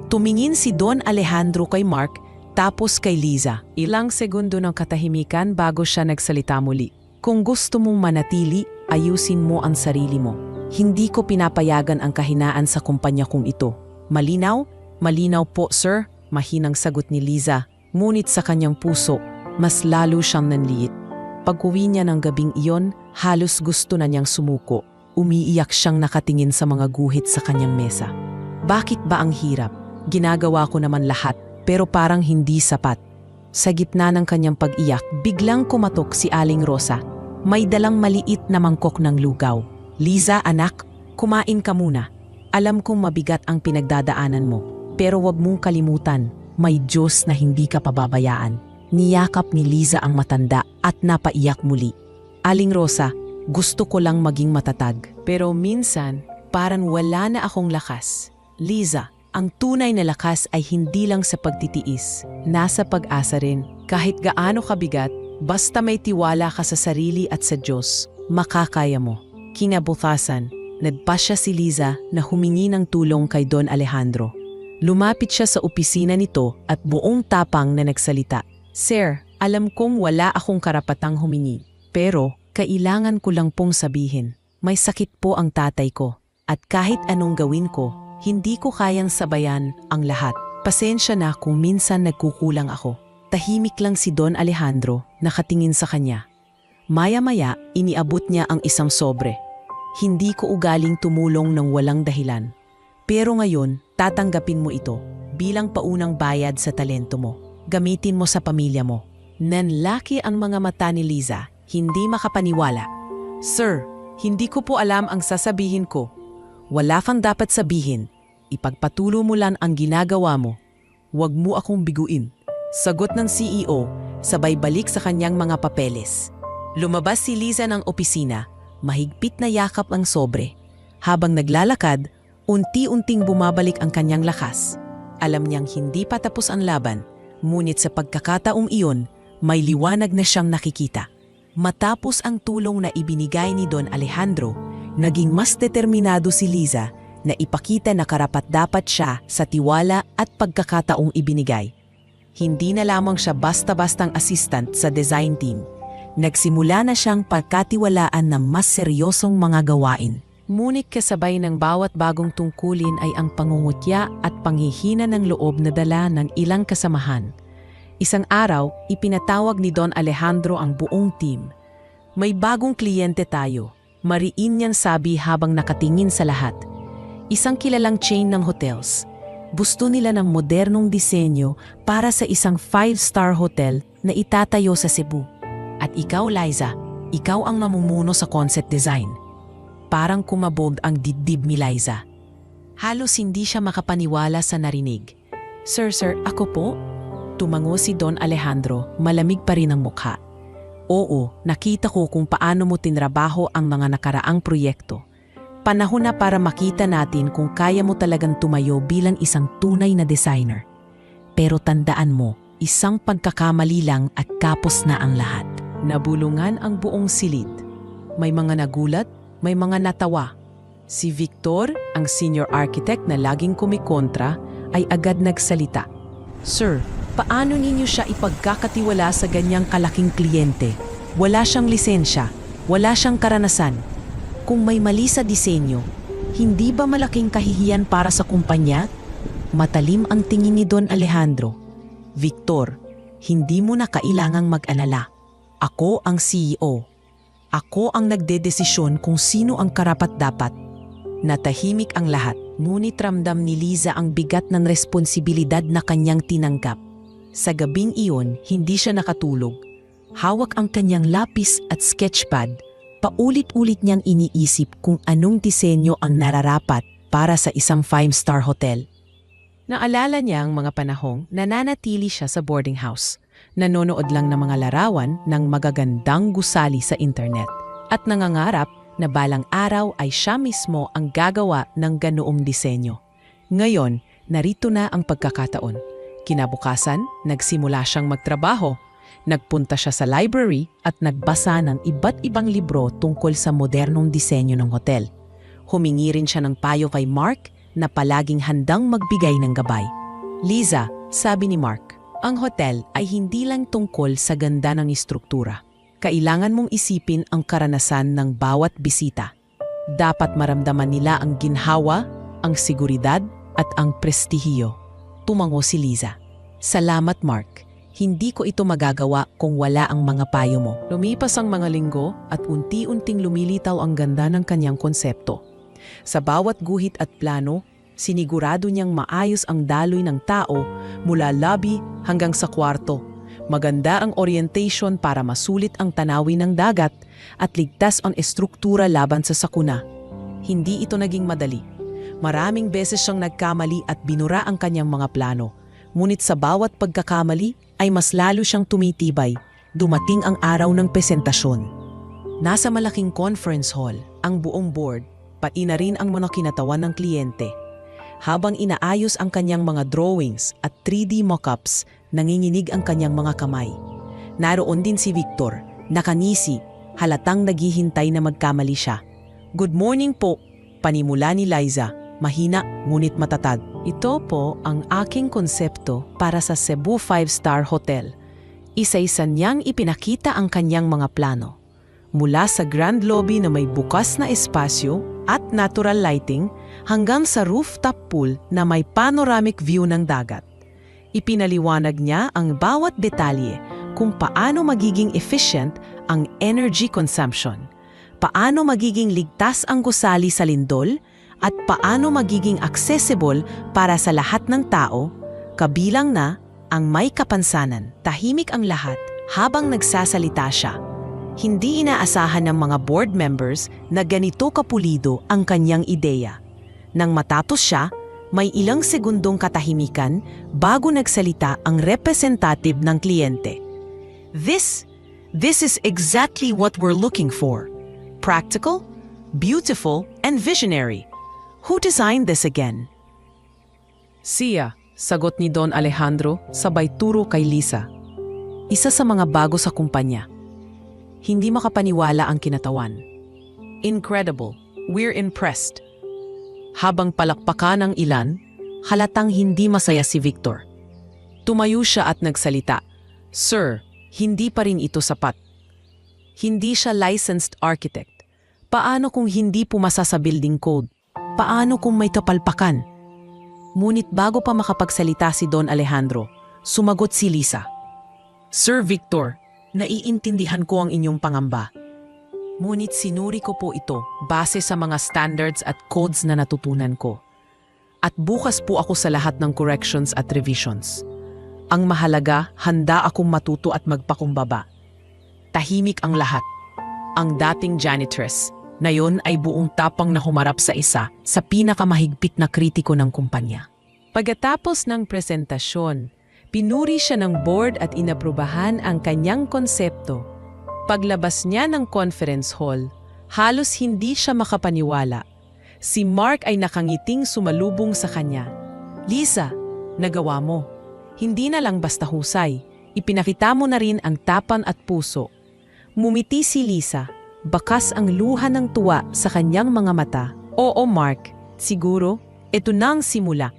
Tumingin si Don Alejandro kay Mark tapos kay Liza. Ilang segundo ng katahimikan bago siya nagsalita muli. Kung gusto mong manatili, ayusin mo ang sarili mo. Hindi ko pinapayagan ang kahinaan sa kumpanya kong ito. Malinaw? Malinaw po, sir, mahinang sagot ni Liza. Ngunit sa kanyang puso, mas lalo siyang nanliit. Pag-uwi niya ng gabing iyon, halos gusto na niyang sumuko. Umiiyak siyang nakatingin sa mga guhit sa kanyang mesa. Bakit ba ang hirap? Ginagawa ko naman lahat, pero parang hindi sapat. Sa gitna ng kanyang pag-iyak, biglang kumatok si Aling Rosa. May dalang maliit na mangkok ng lugaw. "Liza, anak, kumain ka muna. Alam kong mabigat ang pinagdadaanan mo, pero wag mong kalimutan, may Diyos na hindi ka pababayaan." Niyakap ni Liza ang matanda at napaiyak muli. "Aling Rosa, gusto ko lang maging matatag, pero minsan parang wala na akong lakas." "Liza, ang tunay na lakas ay hindi lang sa pagtitiis, nasa pag-asa rin. Kahit gaano kabigat, basta may tiwala ka sa sarili at sa Diyos, makakaya mo." Kinabukasan, nagpasya si Liza na humingi ng tulong kay Don Alejandro. Lumapit siya sa opisina nito at buong tapang na nagsalita. "Sir, alam kong wala akong karapatang humingi, pero kailangan ko lang pong sabihin, may sakit po ang tatay ko, at kahit anong gawin ko, hindi ko kayang sabayan ang lahat. Pasensya na kung minsan nagkukulang ako." Tahimik lang si Don Alejandro, nakatingin sa kanya. Maya-maya, iniabot niya ang isang sobre. "Hindi ko ugaling tumulong ng walang dahilan. Pero ngayon, tatanggapin mo ito bilang paunang bayad sa talento mo. Gamitin mo sa pamilya mo." Nanlaki ang mga mata ni Liza, hindi makapaniwala. "Sir, hindi ko po alam ang sasabihin ko." "Wala kang dapat sabihin. Ipagpatuloy mo lang ang ginagawa mo. Huwag mo akong biguin." Sagot ng CEO, sabay balik sa kanyang mga papeles. Lumabas si Liza ng opisina, mahigpit na yakap ang sobre. Habang naglalakad, unti-unting bumabalik ang kanyang lakas. Alam niyang hindi pa tapos ang laban, ngunit sa pagkakataong iyon, may liwanag na siyang nakikita. Matapos ang tulong na ibinigay ni Don Alejandro, naging mas determinado si Liza na ipakita na karapat-dapat siya sa tiwala at pagkakataong ibinigay. Hindi na lamang siya basta-bastang assistant sa design team. Nagsimula na siyang pagkatiwalaan ng mas seryosong mga gawain. Ngunit kasabay ng bawat bagong tungkulin ay ang pangungutya at panghihina ng loob na dala ng ilang kasamahan. Isang araw, ipinatawag ni Don Alejandro ang buong team. "May bagong kliyente tayo," mariin niyang sabi habang nakatingin sa lahat. Isang kilalang chain ng hotels. Gusto nila ng modernong disenyo para sa isang 5-star hotel na itatayo sa Cebu. At ikaw, Liza, ikaw ang mamumuno sa concept design. Parang kumabog ang dibdib ni Liza. Halos hindi siya makapaniwala sa narinig. Sir, ako po?" Tumango si Don Alejandro, malamig pa rin ang mukha. "Oo, nakita ko kung paano mo tinrabaho ang mga nakaraang proyekto. Panahon na para makita natin kung kaya mo talagang tumayo bilang isang tunay na designer. Pero tandaan mo, isang pagkakamali lang at kapos na ang lahat." Nabulungan ang buong silid. May mga nagulat, may mga natawa. Si Victor, ang senior architect na laging kumikontra, ay agad nagsalita. "Sir, paano ninyo siya ipagkakatiwala sa ganyang kalaking kliyente? Wala siyang lisensya, wala siyang karanasan. Kung may mali sa disenyo, hindi ba malaking kahihiyan para sa kumpanya?" Matalim ang tingin ni Don Alejandro. "Victor, hindi mo na kailangang mag-alala. Ako ang CEO. Ako ang nagdedesisyon kung sino ang karapat-dapat." Natahimik ang lahat, ngunit ramdam ni Liza ang bigat ng responsibilidad na kanyang tinanggap. Sa gabing iyon, hindi siya nakatulog. Hawak ang kanyang lapis at sketchpad, paulit-ulit niyang iniisip kung anong disenyo ang nararapat para sa isang 5-star hotel. Naalala niya ang mga panahong nananatili siya sa boarding house. Nanonood lang ng mga larawan ng magagandang gusali sa internet at nangangarap na balang araw ay siya mismo ang gagawa ng ganoong disenyo. Ngayon, narito na ang pagkakataon. Kinabukasan, nagsimula siyang magtrabaho. Nagpunta siya sa library at nagbasa ng iba't ibang libro tungkol sa modernong disenyo ng hotel. Humingi rin siya ng payo kay Mark na palaging handang magbigay ng gabay. "Liza," sabi ni Mark, "ang hotel ay hindi lang tungkol sa ganda ng istruktura. Kailangan mong isipin ang karanasan ng bawat bisita. Dapat maramdaman nila ang ginhawa, ang seguridad, at ang prestihiyo." Tumango si Liza. "Salamat, Mark. Hindi ko ito magagawa kung wala ang mga payo mo." Lumipas ang mga linggo at unti-unting lumilitaw ang ganda ng kanyang konsepto. Sa bawat guhit at plano, sinigurado niyang maayos ang daloy ng tao mula lobby hanggang sa kwarto. Maganda ang orientation para masulit ang tanawin ng dagat at ligtas ang estruktura laban sa sakuna. Hindi ito naging madali. Maraming beses siyang nagkamali at binura ang kanyang mga plano. Ngunit sa bawat pagkakamali ay mas lalo siyang tumitibay. Dumating ang araw ng presentasyon. Nasa malaking conference hall, ang buong board, pati na rin ang mga kinatawan ng kliyente. Habang inaayos ang kanyang mga drawings at 3D mockups, nanginginig ang kanyang mga kamay. Naroon din si Victor, nakangisi, halatang naghihintay na magkamali siya. "Good morning po," panimula ni Liza, mahina ngunit matatag. "Ito po ang aking konsepto para sa Cebu 5-star Hotel." Isa-isa niyang ipinakita ang kanyang mga plano. Mula sa grand lobby na may bukas na espasyo at natural lighting hanggang sa rooftop pool na may panoramic view ng dagat. Ipinaliwanag niya ang bawat detalye kung paano magiging efficient ang energy consumption, paano magiging ligtas ang gusali sa lindol, at paano magiging accessible para sa lahat ng tao, kabilang na ang may kapansanan. Tahimik ang lahat habang nagsasalita siya. Hindi inaasahan ng mga board members na ganito kapulido ang kanyang ideya. Nang matapos siya, may ilang segundong katahimikan bago nagsalita ang representative ng kliyente. This is exactly what we're looking for. Practical, beautiful, and visionary. Who designed this again?" "Siya," sagot ni Don Alejandro sabay turo kay Lisa. Isa sa mga bago sa kumpanya. Hindi makapaniwala ang kinatawan. "Incredible. We're impressed." Habang palakpakan ng ilan, halatang hindi masaya si Victor. Tumayo siya at nagsalita. "Sir, hindi pa rin ito sapat. Hindi siya licensed architect. Paano kung hindi pumasa sa building code? Paano kung may kapalpakan?" Ngunit bago pa makapagsalita si Don Alejandro, sumagot si Lisa. "Sir Victor, naiintindihan ko ang inyong pangamba. Ngunit sinuri ko po ito base sa mga standards at codes na natutunan ko. At bukas po ako sa lahat ng corrections at revisions. Ang mahalaga, handa akong matuto at magpakumbaba." Tahimik ang lahat. Ang dating janitress, na yon ay buong tapang na humarap sa isa sa pinakamahigpit na kritiko ng kumpanya. Pagkatapos ng presentasyon, pinuri siya ng board at inaprubahan ang kanyang konsepto. Paglabas niya ng conference hall, halos hindi siya makapaniwala. Si Mark ay nakangiting sumalubong sa kanya. "Lisa, nagawa mo. Hindi na lang basta husay, ipinakita mo na rin ang tapan at puso." Mumiti si Lisa, bakas ang luha ng tuwa sa kanyang mga mata. "Oo Mark, siguro, ito na ang simula."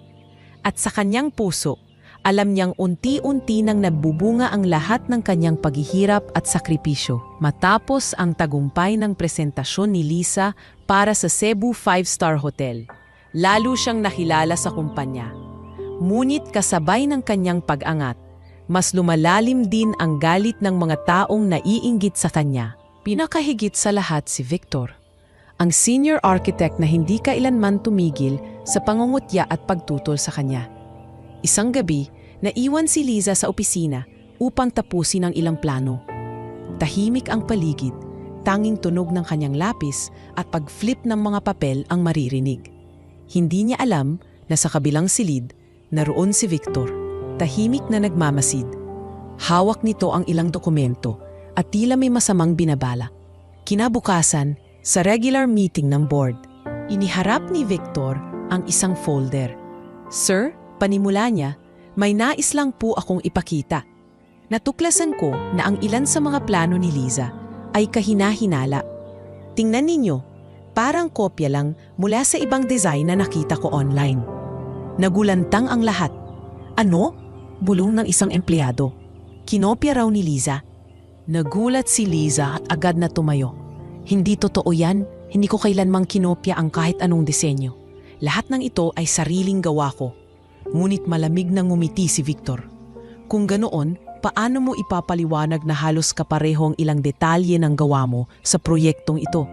At sa kanyang puso, alam niyang unti-unti nang nagbubunga ang lahat ng kanyang paghihirap at sakripisyo. Matapos ang tagumpay ng presentasyon ni Lisa para sa Cebu 5-star Hotel, lalo siyang nakilala sa kumpanya. Ngunit kasabay ng kanyang pag-angat, mas lumalalim din ang galit ng mga taong naiinggit sa kanya. Pinakahigit sa lahat si Victor, ang senior architect na hindi kailanman tumigil sa pangungutya at pagtutol sa kanya. Isang gabi, naiwan si Liza sa opisina upang tapusin ang ilang plano. Tahimik ang paligid, tanging tunog ng kanyang lapis at pag-flip ng mga papel ang maririnig. Hindi niya alam na sa kabilang silid, naroon si Victor, tahimik na nagmamasid. Hawak nito ang ilang dokumento at tila may masamang binabala. Kinabukasan, sa regular meeting ng board, iniharap ni Victor ang isang folder. "Sir," panimula niya, "may nais lang po akong ipakita. Natuklasan ko na ang ilan sa mga plano ni Liza ay kahina-hinala. Tingnan ninyo, parang kopya lang mula sa ibang design na nakita ko online." Nagulantang ang lahat. "Ano?" bulong ng isang empleyado. "Kinopya raw ni Liza." Nagulat si Liza at agad na tumayo. "Hindi totoo yan. Hindi ko kailanmang kinopya ang kahit anong disenyo. Lahat ng ito ay sariling gawa ko." Ngunit malamig na ngumiti si Victor. "Kung ganoon, paano mo ipapaliwanag na halos kapareho ang ilang detalye ng gawa mo sa proyektong ito?"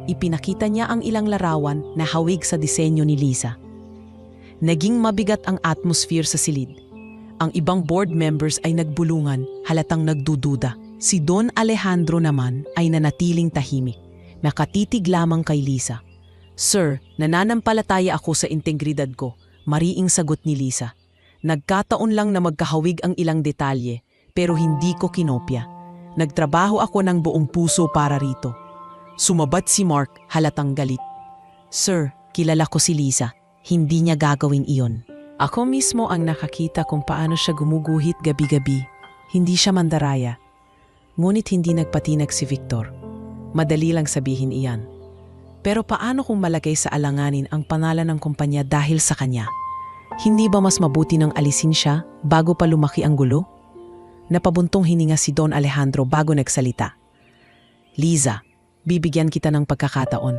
Ipinakita niya ang ilang larawan na hawig sa disenyo ni Liza. Naging mabigat ang atmosphere sa silid. Ang ibang board members ay nagbulungan, halatang nagdududa. Si Don Alejandro naman ay nanatiling tahimik, nakatitig lamang kay Liza. "Sir, nananampalataya ako sa integridad ko," mariing sagot ni Liza. "Nagkataon lang na magkahawig ang ilang detalye, pero hindi ko kinopya. Nagtrabaho ako ng buong puso para rito." Sumabat si Mark, halatang galit. "Sir, kilala ko si Liza. Hindi niya gagawin iyon. Ako mismo ang nakakita kung paano siya gumuguhit gabi-gabi. Hindi siya mandaraya." Ngunit hindi nagpatinag si Victor. Madali lang sabihin iyan. Pero paano kung malagay sa alanganin ang pangalan ng kumpanya dahil sa kanya? Hindi ba mas mabuti nang alisin siya bago pa lumaki ang gulo? Napabuntong hininga si Don Alejandro bago nagsalita. "Liza, bibigyan kita ng pagkakataon.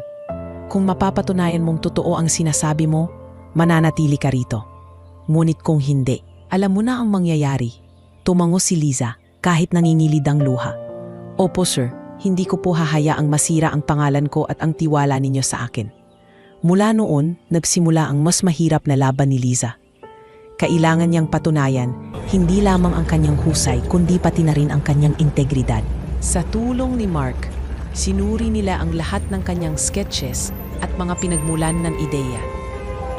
Kung mapapatunayan mong totoo ang sinasabi mo, mananatili ka rito. Ngunit kung hindi, alam mo na ang mangyayari." Tumango si Liza kahit nangingilid ang luha. "Opo sir, hindi ko po hahayaang masira ang pangalan ko at ang tiwala ninyo sa akin." Mula noon, nagsimula ang mas mahirap na laban ni Liza. Kailangan niyang patunayan, hindi lamang ang kanyang husay kundi pati na rin ang kanyang integridad. Sa tulong ni Mark, sinuri nila ang lahat ng kanyang sketches at mga pinagmulan ng ideya.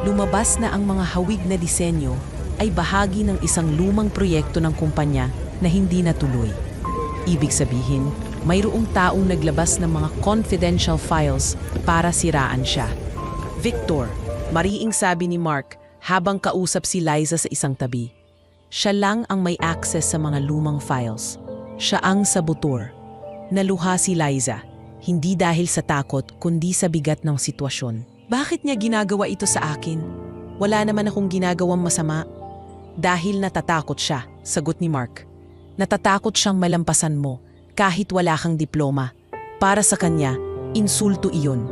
Lumabas na ang mga hawig na disenyo ay bahagi ng isang lumang proyekto ng kumpanya na hindi natuloy. Ibig sabihin, mayroong taong naglabas ng mga confidential files para siraan siya. "Victor," mariing sabi ni Mark habang kausap si Liza sa isang tabi. Siya lang ang may access sa mga lumang files. Siya ang saboteur. Naluha si Liza, hindi dahil sa takot kundi sa bigat ng sitwasyon. "Bakit niya ginagawa ito sa akin? Wala naman akong ginagawang masama." "Dahil natatakot siya," sagot ni Mark. "Natatakot siyang malampasan mo kahit wala kang diploma. Para sa kanya, insulto iyon."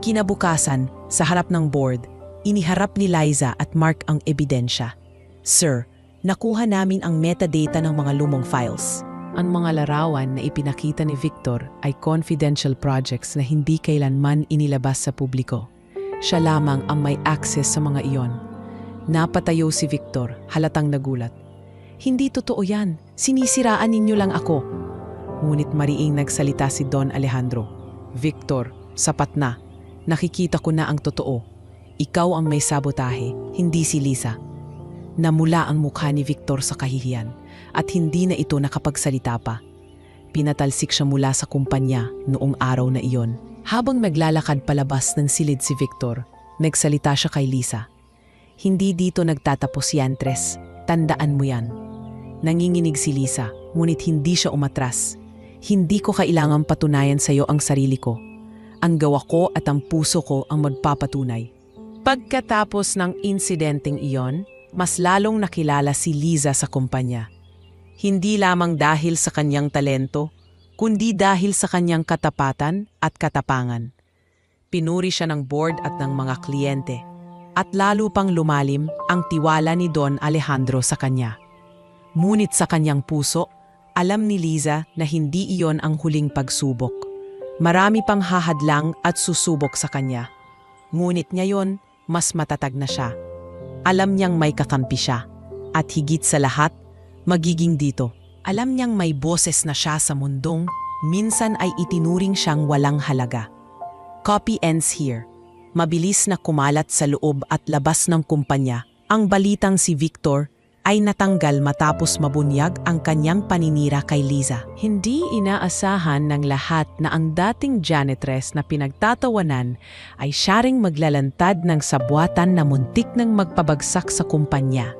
Kinabukasan, sa harap ng board, iniharap ni Liza at Mark ang ebidensya. "Sir, nakuha namin ang metadata ng mga lumang files." Ang mga larawan na ipinakita ni Victor ay confidential projects na hindi kailanman inilabas sa publiko. Siya lamang ang may access sa mga iyon. Napatayo si Victor, halatang nagulat. "Hindi totoo yan. Sinisiraan ninyo lang ako." Ngunit mariing nagsalita si Don Alejandro. "Victor, sapat na. Nakikita ko na ang totoo. Ikaw ang may sabotahe, hindi si Liza." Namula ang mukha ni Victor sa kahihiyan at hindi na ito nakapagsalita pa. Pinatalsik siya mula sa kumpanya noong araw na iyon. Habang naglalakad palabas ng silid si Victor, nagsalita siya kay Liza. "Hindi dito nagtatapos yan, Tres. Tandaan mo yan." Nanginginig si Liza, ngunit hindi siya umatras. "Hindi ko kailangang patunayan sa iyo ang sarili ko. Ang gawa ko at ang puso ko ang magpapatunay." Pagkatapos ng insidenteng iyon, mas lalong nakilala si Liza sa kumpanya. Hindi lamang dahil sa kanyang talento, kundi dahil sa kanyang katapatan at katapangan. Pinuri siya ng board at ng mga kliyente, at lalo pang lumalim ang tiwala ni Don Alejandro sa kanya. Ngunit sa kanyang puso, alam ni Liza na hindi iyon ang huling pagsubok. Marami pang hahadlang at susubok sa kanya. Ngunit ngayon, mas matatag na siya. Alam niyang may kakampi siya. At higit sa lahat, magiging dito. Alam niyang may boses na siya sa mundong minsan ay itinuring siyang walang halaga. Copy ends here. Mabilis na kumalat sa loob at labas ng kumpanya ang balitang si Victor ay natanggal matapos mabunyag ang kanyang paninira kay Liza. Hindi inaasahan ng lahat na ang dating janitress na pinagtatawanan ay siya ring maglalantad ng sabwatan na muntik nang magpabagsak sa kumpanya.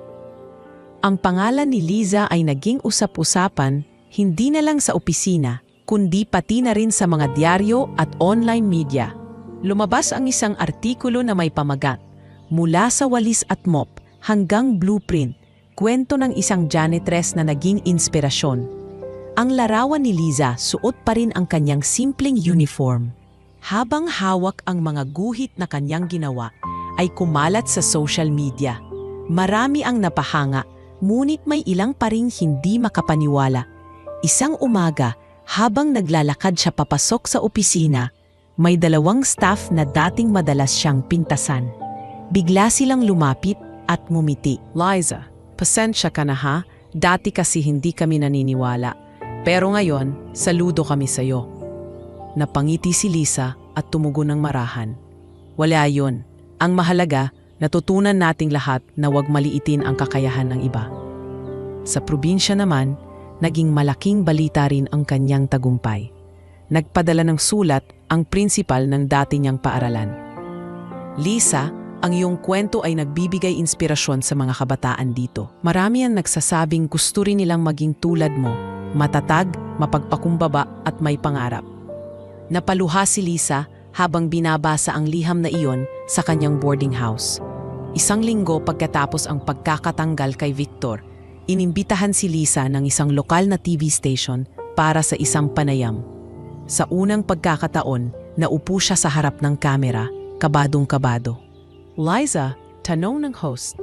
Ang pangalan ni Liza ay naging usap-usapan hindi na lang sa opisina, kundi pati na rin sa mga dyaryo at online media. Lumabas ang isang artikulo na may pamagat, "Mula sa walis at mop hanggang blueprint, kwento ng isang janitress na naging inspirasyon." Ang larawan ni Liza suot pa rin ang kanyang simpleng uniform. Habang hawak ang mga guhit na kanyang ginawa, ay kumalat sa social media. Marami ang napahanga, ngunit may ilang pa ring hindi makapaniwala. Isang umaga, habang naglalakad siya papasok sa opisina, may dalawang staff na dating madalas siyang pintasan. Bigla silang lumapit at ngumiti. "Liza, Pasensya ka na ha, dati kasi hindi kami naniniwala. Pero ngayon, saludo kami sa'yo. Napangiti si Lisa at tumugon ng marahan. Wala yun. Ang mahalaga, natutunan nating lahat na huwag maliitin ang kakayahan ng iba. Sa probinsya naman, naging malaking balita rin ang kanyang tagumpay. Nagpadala ng sulat ang prinsipal ng dati niyang paaralan. Lisa, ang iyong kwento ay nagbibigay inspirasyon sa mga kabataan dito. Marami ang nagsasabing gusto rin nilang maging tulad mo, matatag, mapagpakumbaba at may pangarap. Napaluha si Lisa habang binabasa ang liham na iyon sa kanyang boarding house. Isang linggo pagkatapos ang pagkakatanggal kay Victor, inimbitahan si Lisa ng isang lokal na TV station para sa isang panayam. Sa unang pagkakataon, naupo siya sa harap ng kamera, kabadong-kabado. Liza, tanong ng host,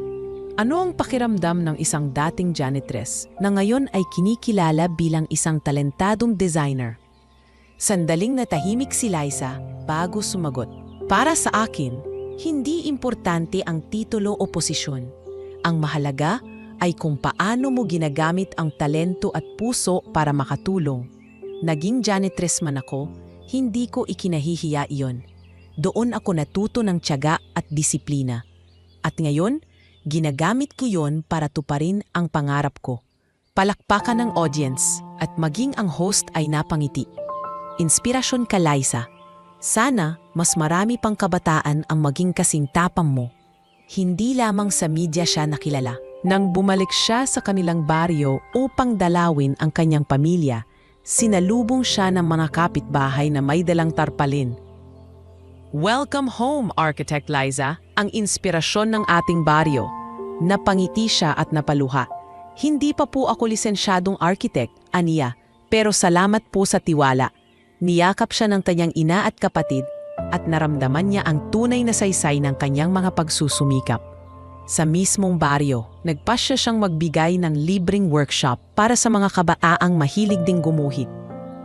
ano ang pakiramdam ng isang dating janitress na ngayon ay kinikilala bilang isang talentadong designer? Sandaling natahimik si Liza bago sumagot. Para sa akin, hindi importante ang titulo o posisyon. Ang mahalaga ay kung paano mo ginagamit ang talento at puso para makatulong. Naging janitress man ako, hindi ko ikinahihiya iyon. Doon ako natuto ng tiyaga at disiplina. At ngayon, ginagamit ko yon para tuparin ang pangarap ko. Palakpakan ng audience at maging ang host ay napangiti. Inspirasyon ka, Liza. Sana mas marami pang kabataan ang maging kasing tapang mo. Hindi lamang sa media siya nakilala. Nang bumalik siya sa kanilang baryo upang dalawin ang kanyang pamilya, sinalubong siya ng mga kapitbahay na may dalang tarpalin. Welcome home, Architect Liza, ang inspirasyon ng ating baryo. Napangiti siya at napaluha. Hindi pa po ako lisensyadong architect, aniya, pero salamat po sa tiwala. Niyakap siya ng kanyang ina at kapatid at naramdaman niya ang tunay na saysay ng kanyang mga pagsusumikap. Sa mismong baryo, nagpasya siyang magbigay ng libreng workshop para sa mga kabataang mahilig ding gumuhit.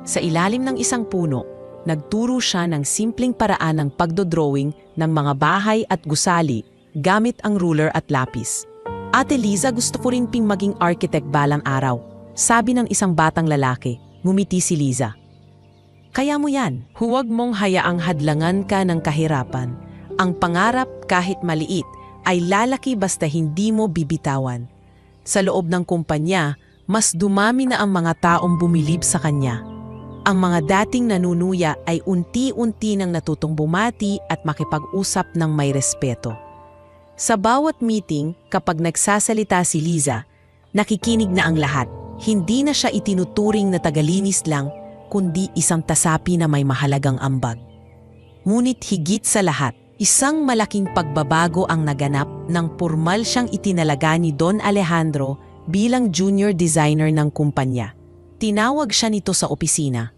Sa ilalim ng isang puno, nagturo siya ng simpleng paraan ng pagdodrawing ng mga bahay at gusali gamit ang ruler at lapis. Ate Liza, gusto ko rin ping maging architect balang araw, sabi ng isang batang lalaki. Ngumiti si Liza. Kaya mo yan, huwag mong hayaang hadlangan ka ng kahirapan. Ang pangarap kahit maliit ay lalaki basta hindi mo bibitawan. Sa loob ng kumpanya, mas dumami na ang mga taong bumilib sa kanya. Ang mga dating nanunuya ay unti-unti nang natutong bumati at makipag-usap ng may respeto. Sa bawat meeting, kapag nagsasalita si Liza, nakikinig na ang lahat. Hindi na siya itinuturing na tagalinis lang, kundi isang tasapi na may mahalagang ambag. Ngunit higit sa lahat, isang malaking pagbabago ang naganap nang pormal siyang itinalaga ni Don Alejandro bilang junior designer ng kumpanya. Tinawag siya nito sa opisina.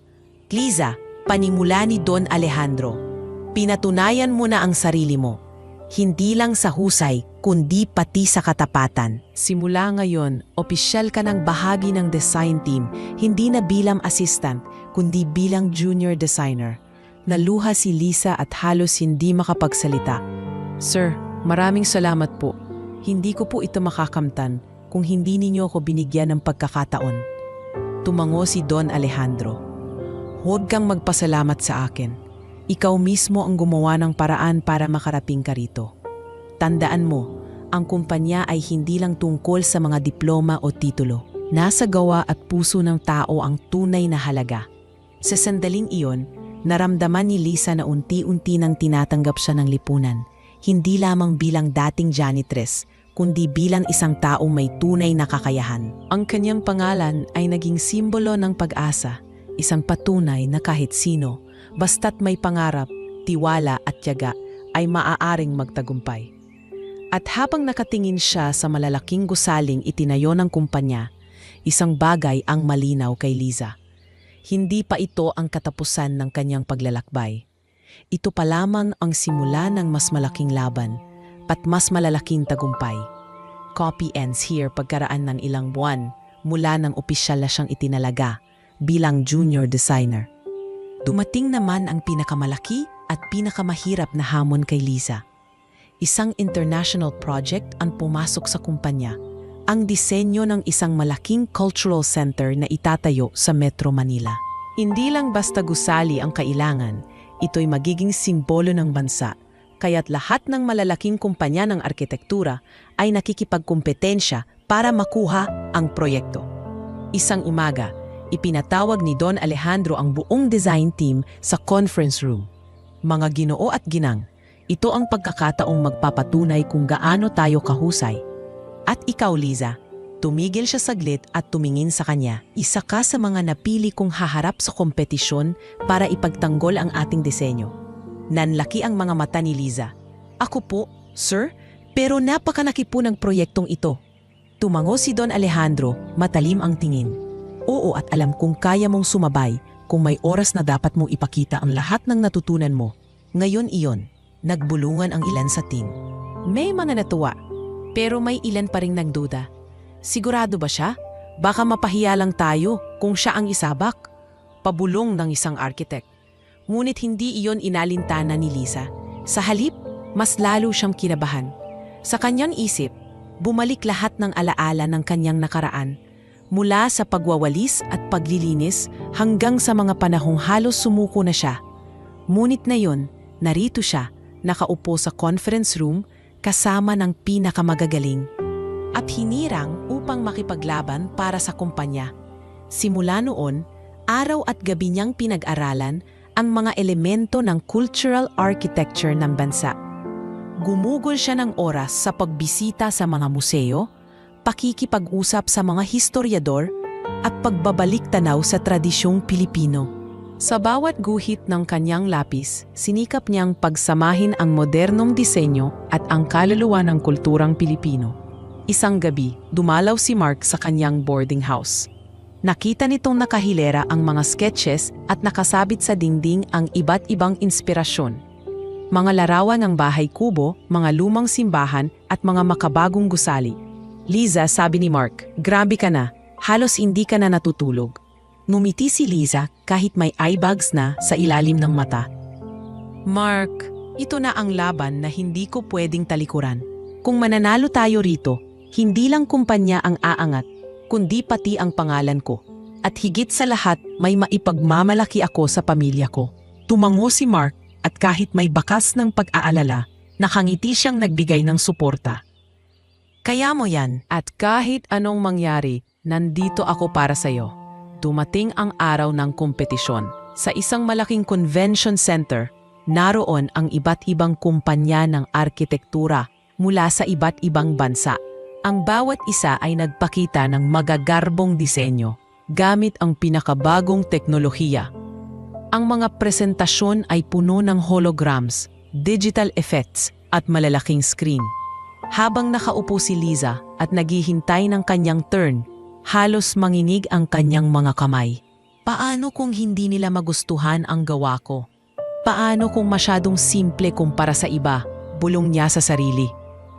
Liza, panimula ni Don Alejandro. Pinatunayan mo na ang sarili mo. Hindi lang sa husay, kundi pati sa katapatan. Simula ngayon, opisyal ka ng bahagi ng design team, hindi na bilang assistant, kundi bilang junior designer. Naluha si Lisa at halos hindi makapagsalita. Sir, maraming salamat po. Hindi ko po ito makakamtan kung hindi ninyo ako binigyan ng pagkakataon. Tumango si Don Alejandro. Huwag kang magpasalamat sa akin. Ikaw mismo ang gumawa ng paraan para makarating ka rito. Tandaan mo, ang kumpanya ay hindi lang tungkol sa mga diploma o titulo. Nasa gawa at puso ng tao ang tunay na halaga. Sa sandaling iyon, naramdaman ni Lisa na unti-unti nang tinatanggap siya ng lipunan, hindi lamang bilang dating janitress, kundi bilang isang taong may tunay na kakayahan. Ang kanyang pangalan ay naging simbolo ng pag-asa, isang patunay na kahit sino, basta't may pangarap, tiwala at tiyaga, ay maaaring magtagumpay. At habang nakatingin siya sa malalaking gusaling itinayo ng kumpanya, isang bagay ang malinaw kay Liza. Hindi pa ito ang katapusan ng kanyang paglalakbay. Ito pa lamang ang simula ng mas malaking laban, at mas malalaking tagumpay. Copy ends here pagkaraan ng ilang buwan mula nang opisyal na siyang itinalaga bilang junior designer. Dumating naman ang pinakamalaki at pinakamahirap na hamon kay Liza. Isang international project ang pumasok sa kumpanya, ang disenyo ng isang malaking cultural center na itatayo sa Metro Manila. Hindi lang basta gusali ang kailangan, ito'y magiging simbolo ng bansa, kaya't lahat ng malalaking kumpanya ng arkitektura ay nakikipagkumpetensya para makuha ang proyekto. Isang umaga, ipinatawag ni Don Alejandro ang buong design team sa conference room. Mga Ginoo at ginang, ito ang pagkakataong magpapatunay kung gaano tayo kahusay. At ikaw, Liza, tumigil siya saglit at tumingin sa kanya. Isa ka sa mga napili kong haharap sa kompetisyon para ipagtanggol ang ating disenyo. Nanlaki ang mga mata ni Liza. Ako po, sir, pero napakalaki po ng proyektong ito. Tumango si Don Alejandro, matalim ang tingin. Oo, at alam kong kaya mong sumabay kung may oras na dapat mong ipakita ang lahat ng natutunan mo. Ngayon iyon, nagbulungan ang ilan sa team. May mga natuwa, pero may ilan pa ring nagduda. Sigurado ba siya? Baka mapahiya lang tayo kung siya ang isabak. Pabulong ng isang architect. Ngunit hindi iyon inalintana ni Liza. Sa halip, mas lalo siyang kinabahan. Sa kanyang isip, bumalik lahat ng alaala ng kanyang nakaraan. Mula sa pagwawalis at paglilinis hanggang sa mga panahong halos sumuko na siya. Ngunit na yon, narito siya, nakaupo sa conference room, kasama ng pinakamagagaling at hinirang upang makipaglaban para sa kumpanya. Simula noon, araw at gabi niyang pinag-aralan ang mga elemento ng cultural architecture ng bansa. Gumugol siya ng oras sa pagbisita sa mga museo, pakikipag-usap sa mga historiador at pagbabalik tanaw sa tradisyong Pilipino. Sa bawat guhit ng kanyang lapis, sinikap niyang pagsamahin ang modernong disenyo at ang kaluluwa ng kulturang Pilipino. Isang gabi, dumalaw si Mark sa kanyang boarding house. Nakita nitong nakahilera ang mga sketches at nakasabit sa dingding ang iba't ibang inspirasyon. Mga larawan ng bahay kubo, mga lumang simbahan at mga makabagong gusali. Liza, sabi ni Mark, grabe ka na, halos hindi ka na natutulog. Ngumiti si Liza kahit may eye bags na sa ilalim ng mata. Mark, ito na ang laban na hindi ko pwedeng talikuran. Kung mananalo tayo rito, hindi lang kumpanya ang aangat, kundi pati ang pangalan ko. At higit sa lahat, may maipagmamalaki ako sa pamilya ko. Tumango si Mark at kahit may bakas ng pag-aalala, nakangiti siyang nagbigay ng suporta. Kaya mo yan, at kahit anong mangyari, nandito ako para sa'yo. Dumating ang araw ng kompetisyon. Sa isang malaking convention center, naroon ang iba't ibang kumpanya ng arkitektura mula sa iba't ibang bansa. Ang bawat isa ay nagpakita ng magagarbong disenyo gamit ang pinakabagong teknolohiya. Ang mga presentasyon ay puno ng holograms, digital effects at malalaking screen. Habang nakaupo si Liza at naghihintay ng kanyang turn, halos manginig ang kanyang mga kamay. Paano kung hindi nila magustuhan ang gawa ko? Paano kung masyadong simple kumpara sa iba? Bulong niya sa sarili.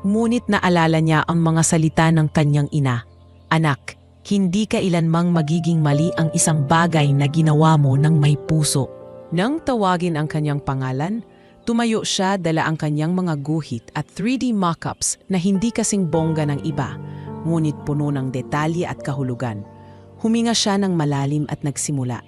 Ngunit naalala niya ang mga salita ng kanyang ina. Anak, hindi kailanmang magiging mali ang isang bagay na ginawa mo ng may puso. Nang tawagin ang kanyang pangalan, tumayo siya dala ang kanyang mga guhit at 3D mock-ups na hindi kasing bongga ng iba, ngunit puno ng detalye at kahulugan. Huminga siya ng malalim at nagsimula.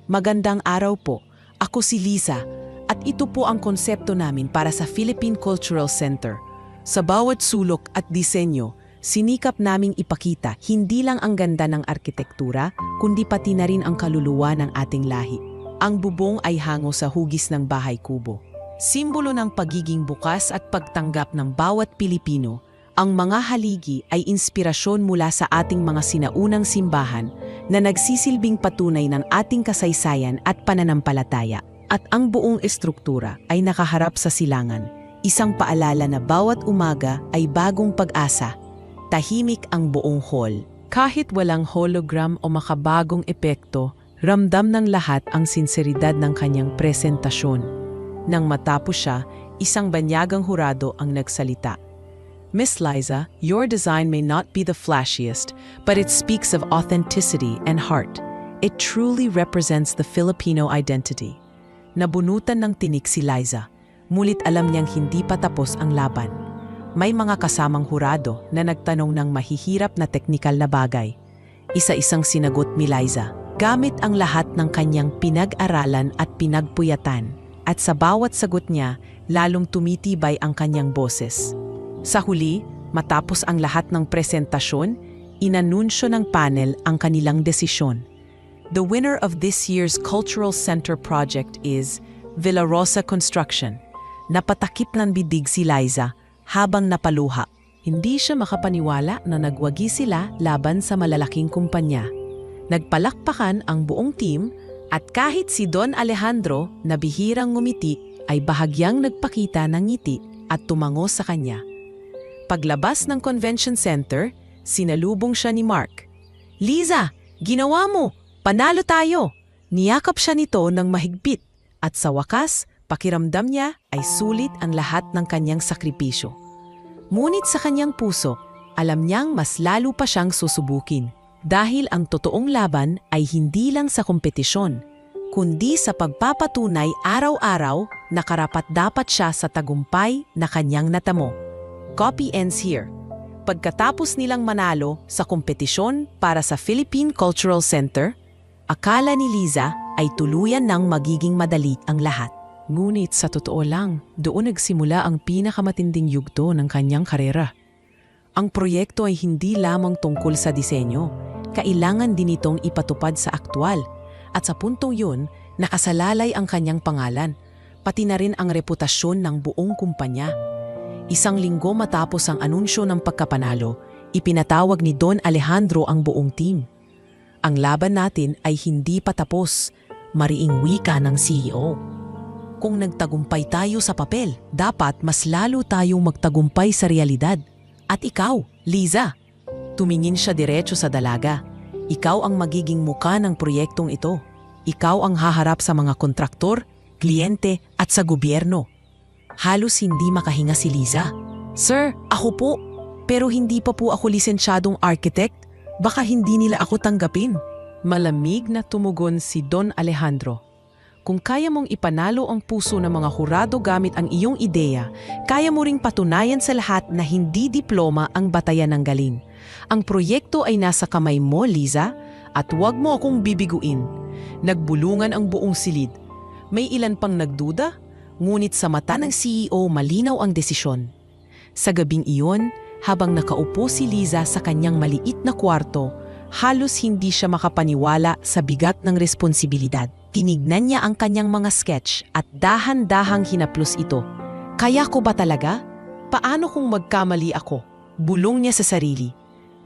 Magandang araw po, ako si Liza at ito po ang konsepto namin para sa Philippine Cultural Center. Sa bawat sulok at disenyo, sinikap naming ipakita hindi lang ang ganda ng arkitektura, kundi pati na rin ang kaluluwa ng ating lahi. Ang bubong ay hango sa hugis ng bahay kubo. Simbolo ng pagiging bukas at pagtanggap ng bawat Pilipino. Ang mga haligi ay inspirasyon mula sa ating mga sinaunang simbahan na nagsisilbing patunay ng ating kasaysayan at pananampalataya. At ang buong estruktura ay nakaharap sa silangan, isang paalala na bawat umaga ay bagong pag-asa. Tahimik ang buong hall. Kahit walang hologram o makabagong epekto, ramdam ng lahat ang sinseridad ng kanyang presentasyon. Nang matapos siya, isang banyagang hurado ang nagsalita. Miss Liza, your design may not be the flashiest, but it speaks of authenticity and heart. It truly represents the Filipino identity. Nabunutan ng tinik si Liza, mulit alam niyang hindi pa tapos ang laban. May mga kasamang hurado na nagtanong ng mahihirap na teknikal na bagay. Isa-isang sinagot ni Liza, gamit ang lahat ng kanyang pinag-aralan at pinagpuyatan. At sa bawat sagot niya, lalong tumitibay ang kanyang boses. Sa huli, matapos ang lahat ng presentasyon, inanunsyo ng panel ang kanilang desisyon. The winner of this year's Cultural Center project is Villa Rosa Construction. Napatakip ng bidig si Liza habang napaluha. Hindi siya makapaniwala na nagwagi sila laban sa malalaking kumpanya. Nagpalakpakan ang buong team at kahit si Don Alejandro na bihirang ngumiti ay bahagyang nagpakita ng ngiti at tumango sa kanya. Paglabas ng convention center, sinalubong siya ni Mark. "Liza, ginawa mo! Panalo tayo!" Niyakap siya nito ng mahigpit at sa wakas, pakiramdam niya ay sulit ang lahat ng kanyang sakripisyo. Ngunit sa kanyang puso, alam niyang mas lalo pa siyang susubukin dahil ang totoong laban ay hindi lang sa kompetisyon, kundi sa pagpapatunay araw-araw na karapat-dapat siya sa tagumpay na kanyang natamo. Copy ends here. Pagkatapos nilang manalo sa kompetisyon para sa Philippine Cultural Center, akala ni Liza ay tuluyan nang magiging madali ang lahat. Ngunit sa totoo lang, doon nagsimula ang pinakamatinding yugto ng kanyang karera. Ang proyekto ay hindi lamang tungkol sa disenyo, kailangan din itong ipatupad sa aktwal. At sa puntong yun, nakasalalay ang kanyang pangalan, pati na rin ang reputasyon ng buong kumpanya. Isang linggo matapos ang anunsyo ng pagkapanalo, ipinatawag ni Don Alejandro ang buong team. Ang laban natin ay hindi pa tapos, mariing wika ng CEO. Kung nagtagumpay tayo sa papel, dapat mas lalo tayong magtagumpay sa realidad. At ikaw, Liza, tumingin siya diretso sa dalaga. Ikaw ang magiging muka ng proyektong ito. Ikaw ang haharap sa mga kontraktor, kliyente at sa gobyerno. Halos hindi makahinga si Liza. "Sir, ako po. Pero hindi pa po ako lisensyadong architect. Baka hindi nila ako tanggapin." Malamig na tumugon si Don Alejandro. Kung kaya mong ipanalo ang puso ng mga hurado gamit ang iyong ideya, kaya mo ring patunayan sa lahat na hindi diploma ang batayan ng galing. Ang proyekto ay nasa kamay mo, Liza, at huwag mo akong bibiguin. Nagbulungan ang buong silid. May ilan pang nagduda, ngunit sa mata ng CEO malinaw ang desisyon. Sa gabing iyon, habang nakaupo si Liza sa kanyang maliit na kwarto, halos hindi siya makapaniwala sa bigat ng responsibilidad. Tinignan niya ang kanyang mga sketch at dahan-dahang hinaplos ito. "Kaya ko ba talaga? Paano kung magkamali ako?" Bulong niya sa sarili.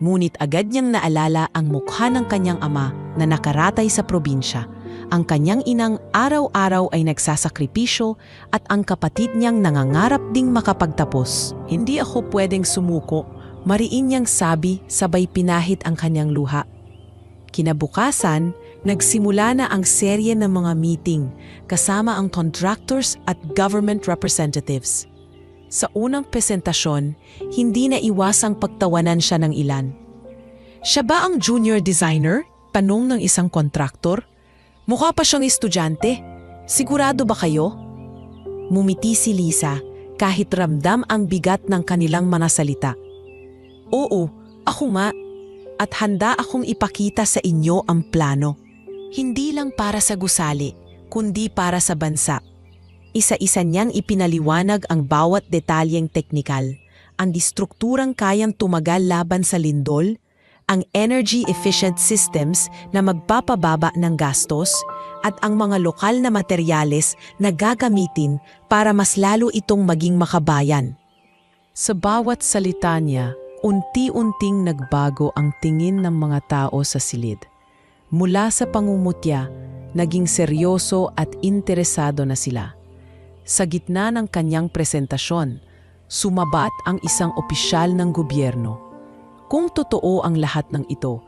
Ngunit agad niyang naalala ang mukha ng kanyang ama na nakaratay sa probinsya. Ang kanyang inang araw-araw ay nagsasakripisyo at ang kapatid niyang nangangarap ding makapagtapos. "Hindi ako pwedeng sumuko," mariin niyang sabi sabay pinahid ang kanyang luha. Kinabukasan, nagsimula na ang serye ng mga meeting kasama ang contractors at government representatives. Sa unang presentasyon, hindi na iwasang pagtawanan siya ng ilan. "Siya ba ang junior designer?" tanong ng isang kontraktor. "Mukha pa siyang estudyante. Sigurado ba kayo?" Mumiti si Liza kahit ramdam ang bigat ng kanilang manasalita. "Oo, ako nga. At handa akong ipakita sa inyo ang plano. Hindi lang para sa gusali, kundi para sa bansa." Isa-isa niyang ipinaliwanag ang bawat detalyeng teknikal, ang distrukturang kayang tumagal laban sa lindol, ang energy-efficient systems na magpapababa ng gastos, at ang mga lokal na materyales na gagamitin para mas lalo itong maging makabayan. Sa bawat salita niya, unti-unting nagbago ang tingin ng mga tao sa silid. Mula sa pangungutya, naging seryoso at interesado na sila. Sa gitna ng kanyang presentasyon, sumabat ang isang opisyal ng gobyerno. "Kung totoo ang lahat ng ito,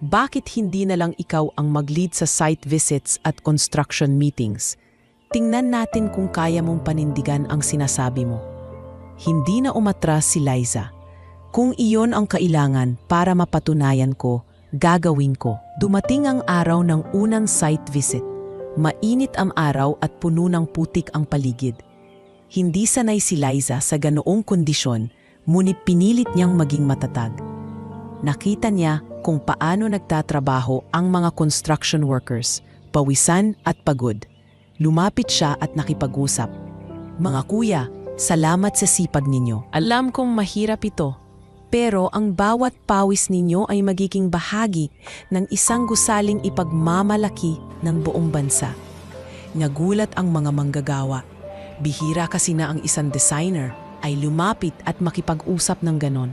bakit hindi na lang ikaw ang mag-lead sa site visits at construction meetings? Tingnan natin kung kaya mong panindigan ang sinasabi mo." Hindi na umatras si Liza. "Kung iyon ang kailangan para mapatunayan ko, gagawin ko." Dumating ang araw ng unang site visit. Mainit ang araw at puno ng putik ang paligid. Hindi sanay si Liza sa ganoong kondisyon, ngunit pinilit niyang maging matatag. Nakita niya kung paano nagtatrabaho ang mga construction workers, pawisan at pagod. Lumapit siya at nakipag-usap. "Mga kuya, salamat sa sipag ninyo. Alam kong mahirap ito, pero ang bawat pawis ninyo ay magiging bahagi ng isang gusaling ipagmamalaki ng buong bansa." Nagulat ang mga manggagawa. Bihira kasi na ang isang designer ay lumapit at makipag-usap ng ganon.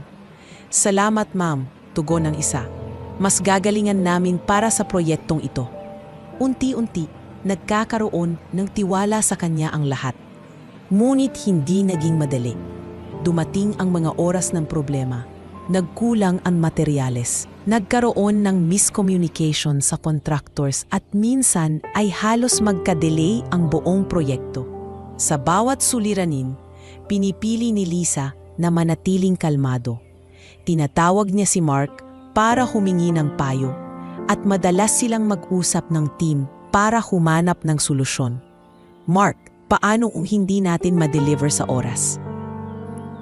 "Salamat ma'am," tugon ng isa. "Mas gagalingan namin para sa proyektong ito." Unti-unti, nagkakaroon ng tiwala sa kanya ang lahat. Ngunit hindi naging madali. Dumating ang mga oras ng problema. Nagkulang ang materyales. Nagkaroon ng miscommunication sa contractors at minsan ay halos magka-delay ang buong proyekto. Sa bawat suliranin, pinipili ni Lisa na manatiling kalmado. Tinatawag niya si Mark para humingi ng payo at madalas silang mag-usap ng team para humanap ng solusyon. "Mark, paano kung hindi natin ma-deliver sa oras?"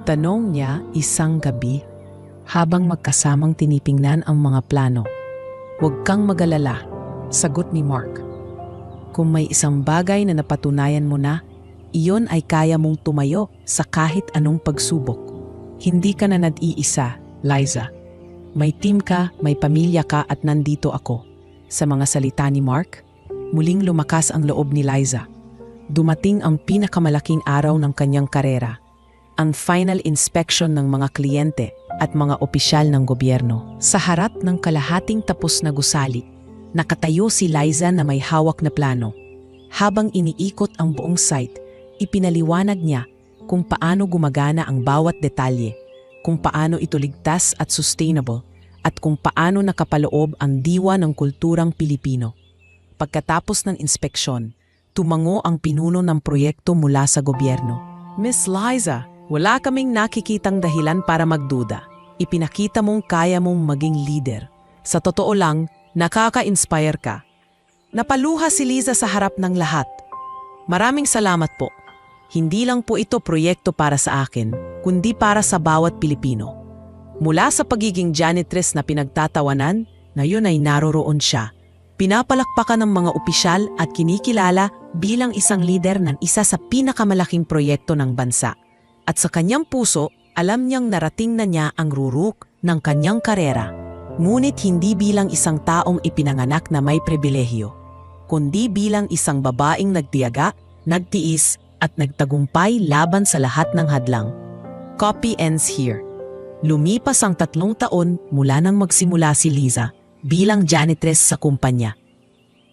Tanong niya isang gabi habang magkasamang tinipingnan ang mga plano. "Huwag kang mag-alala," sagot ni Mark. "Kung may isang bagay na napatunayan mo na, iyon ay kaya mong tumayo sa kahit anong pagsubok. Hindi ka na nag-iisa, Liza. May team ka, may pamilya ka at nandito ako." Sa mga salita ni Mark, muling lumakas ang loob ni Liza. Dumating ang pinakamalaking araw ng kanyang karera, ang final inspection ng mga kliyente at mga opisyal ng gobyerno. Sa harap ng kalahating tapos na gusali, nakatayo si Liza na may hawak na plano. Habang iniikot ang buong site, ipinaliwanag niya kung paano gumagana ang bawat detalye, kung paano ito ligtas at sustainable, at kung paano nakapaloob ang diwa ng kulturang Pilipino. Pagkatapos ng inspeksyon, tumango ang pinuno ng proyekto mula sa gobyerno. "Miss Liza, wala kaming nakikitang dahilan para magduda. Ipinakita mong kaya mong maging leader. Sa totoo lang, nakaka-inspire ka." Napaluha si Liza sa harap ng lahat. "Maraming salamat po. Hindi lang po ito proyekto para sa akin, kundi para sa bawat Pilipino." Mula sa pagiging janitress na pinagtatawanan, ngayon ay naroroon siya. Pinapalakpakan ng mga opisyal at kinikilala bilang isang lider ng isa sa pinakamalaking proyekto ng bansa. At sa kanyang puso, alam niyang narating na niya ang ruruk ng kanyang karera. Ngunit hindi bilang isang taong ipinanganak na may pribilehiyo, kundi bilang isang babaeng nagtiyaga, nagtiis at nagtagumpay laban sa lahat ng hadlang. Copy ends here. Lumipas ang 3 taon mula nang magsimula si Liza bilang janitress sa kumpanya.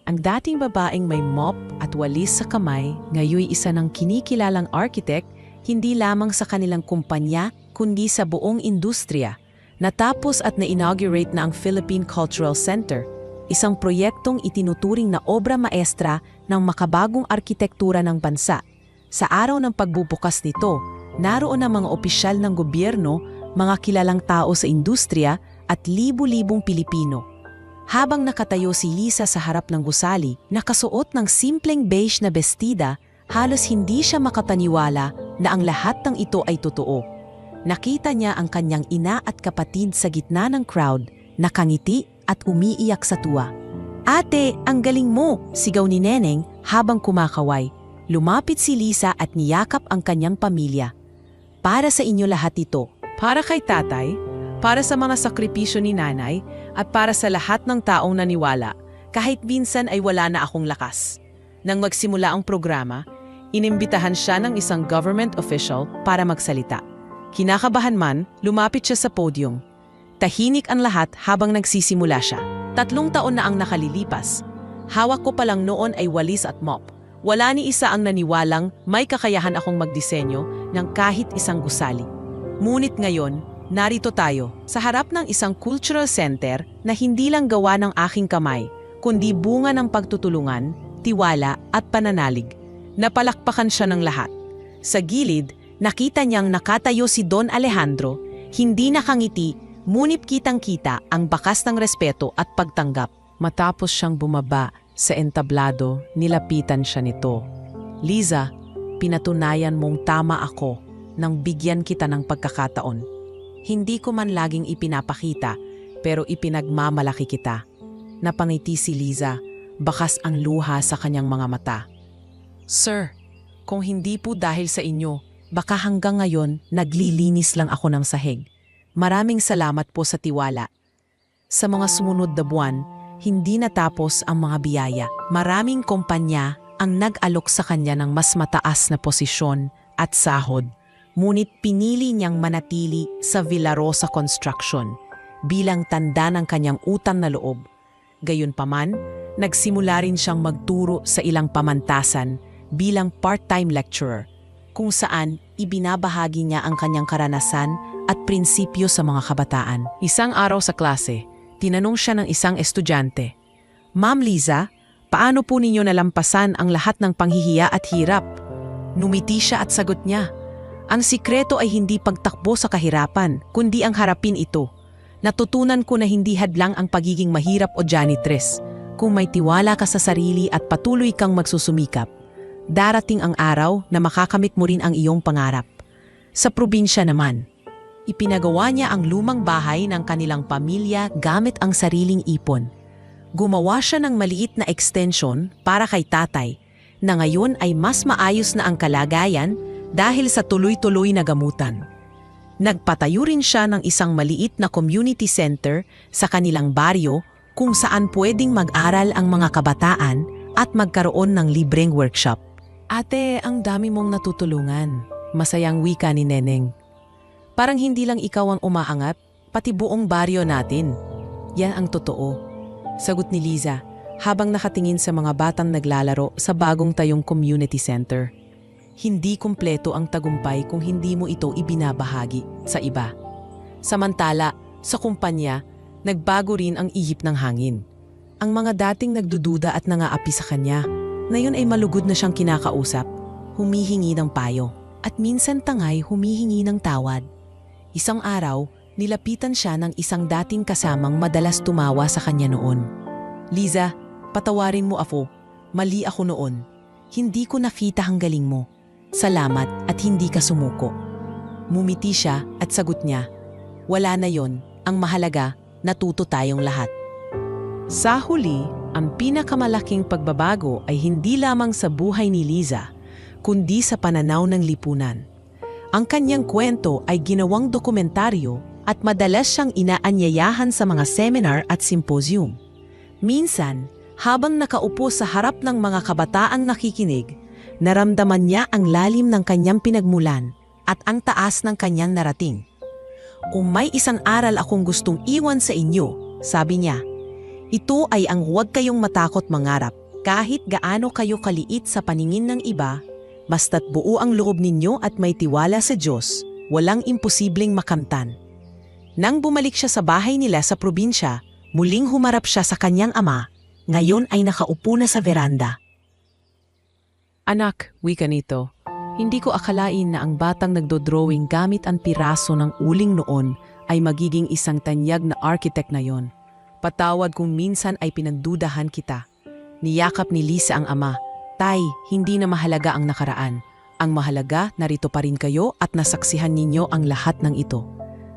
Ang dating babaeng may mop at walis sa kamay, ngayoy isa ng kinikilalang architect, hindi lamang sa kanilang kumpanya kundi sa buong industriya. Natapos at na-inaugurate na ang Philippine Cultural Center, isang proyektong itinuturing na obra maestra ng makabagong arkitektura ng bansa. Sa araw ng pagbubukas nito, naroon ang mga opisyal ng gobyerno, mga kilalang tao sa industriya at libu-libong Pilipino. Habang nakatayo si Lisa sa harap ng gusali, nakasuot ng simpleng beige na bestida, halos hindi siya makapaniwala na ang lahat ng ito ay totoo. Nakita niya ang kanyang ina at kapatid sa gitna ng crowd, nakangiti at umiiyak sa tuwa. "Ate, ang galing mo!" sigaw ni Neneng habang kumakaway. Lumapit si Lisa at niyakap ang kanyang pamilya. "Para sa inyo lahat ito. Para kay tatay, para sa mga sakripisyo ni nanay, at para sa lahat ng taong naniwala, kahit minsan ay wala na akong lakas." Nang magsimula ang programa, inimbitahan siya ng isang government official para magsalita. Kinakabahan man, lumapit siya sa podium. Tahimik ang lahat habang nagsisimula siya. 3 taon na ang nakalilipas. Hawak ko pa lang noon ay walis at mop. Wala ni isa ang naniwalang may kakayahan akong magdisenyo ng kahit isang gusali. Ngunit ngayon, narito tayo sa harap ng isang cultural center na hindi lang gawa ng aking kamay, kundi bunga ng pagtutulungan, tiwala at pananalig. Napalakpakan siya ng lahat. Sa gilid, nakita niyang nakatayo si Don Alejandro, hindi nakangiti, ngunit kitang-kita ang bakas ng respeto at pagtanggap. Matapos siyang bumaba sa entablado, nilapitan siya nito. "Liza, pinatunayan mong tama ako nang bigyan kita ng pagkakataon. Hindi ko man laging ipinapakita, pero ipinagmamalaki kita. Napangiti si Liza, bakas ang luha sa kanyang mga mata. Sir, kung hindi po dahil sa inyo, baka hanggang ngayon naglilinis lang ako ng sahig. Maraming salamat po sa tiwala. Sa mga sumunod na buwan, hindi natapos ang mga biyaya. Maraming kumpanya ang nag-alok sa kanya ng mas mataas na posisyon at sahod. Ngunit pinili niyang manatili sa Villarosa Construction bilang tanda ng kanyang utang na loob. Gayunpaman, nagsimula rin siyang magturo sa ilang pamantasan bilang part-time lecturer, kung saan ibinabahagi niya ang kanyang karanasan at prinsipyo sa mga kabataan. Isang araw sa klase, tinanong siya ng isang estudyante, "Ma'am Liza, paano po ninyo nalampasan ang lahat ng panghihiya at hirap?" Numiti siya at sagot niya, "Ang sikreto ay hindi pagtakbo sa kahirapan, kundi ang harapin ito. Natutunan ko na hindi hadlang ang pagiging mahirap o janitress. Kung may tiwala ka sa sarili at patuloy kang magsusumikap, darating ang araw na makakamit mo rin ang iyong pangarap." Sa probinsya naman, ipinagawa niya ang lumang bahay ng kanilang pamilya gamit ang sariling ipon. Gumawa siya ng maliit na extension para kay tatay, na ngayon ay mas maayos na ang kalagayan dahil sa tuloy-tuloy na gamutan. Nagpatayo rin siya ng isang maliit na community center sa kanilang baryo kung saan pwedeng mag-aral ang mga kabataan at magkaroon ng libreng workshop. "Ate, ang dami mong natutulungan," masayang wika ni Neneng. "Parang hindi lang ikaw ang umaangat, pati buong baryo natin." "Yan ang totoo," sagot ni Liza habang nakatingin sa mga batang naglalaro sa bagong tayong community center. Hindi kumpleto ang tagumpay kung hindi mo ito ibinabahagi sa iba. Samantala, sa kumpanya, nagbago rin ang ihip ng hangin. Ang mga dating nagdududa at nangaapi sa kanya, ngayon ay malugod na siyang kinakausap, humihingi ng payo, at minsan tangay humihingi ng tawad. Isang araw, nilapitan siya ng isang dating kasamang madalas tumawa sa kanya noon. "Liza, patawarin mo ako. Mali ako noon. Hindi ko nakita ang galing mo. Salamat at hindi ka sumuko." Mumiti siya at sagot niya, "Wala na yon. Ang mahalaga, natuto tayong lahat." Sa huli, ang pinakamalaking pagbabago ay hindi lamang sa buhay ni Liza, kundi sa pananaw ng lipunan. Ang kanyang kwento ay ginawang dokumentaryo at madalas siyang inaanyayahan sa mga seminar at symposium. Minsan, habang nakaupo sa harap ng mga kabataang nakikinig, naramdaman niya ang lalim ng kanyang pinagmulan at ang taas ng kanyang narating. "Kung may isang aral akong gustong iwan sa inyo," sabi niya, "ito ay ang huwag kayong matakot mangarap. Kahit gaano kayo kaliit sa paningin ng iba, basta't buo ang loob ninyo at may tiwala sa Diyos, walang imposibleng makamtan." Nang bumalik siya sa bahay nila sa probinsya, muling humarap siya sa kanyang ama. Ngayon ay nakaupo na sa veranda. "Anak," wika nito, "hindi ko akalain na ang batang nagdodrawing gamit ang piraso ng uling noon ay magiging isang tanyag na architect na yon. Patawad kung minsan ay pinagdudahan kita." Niyakap ni Liza ang ama. "Tay, hindi na mahalaga ang nakaraan. Ang mahalaga, narito pa rin kayo at nasaksihan ninyo ang lahat ng ito."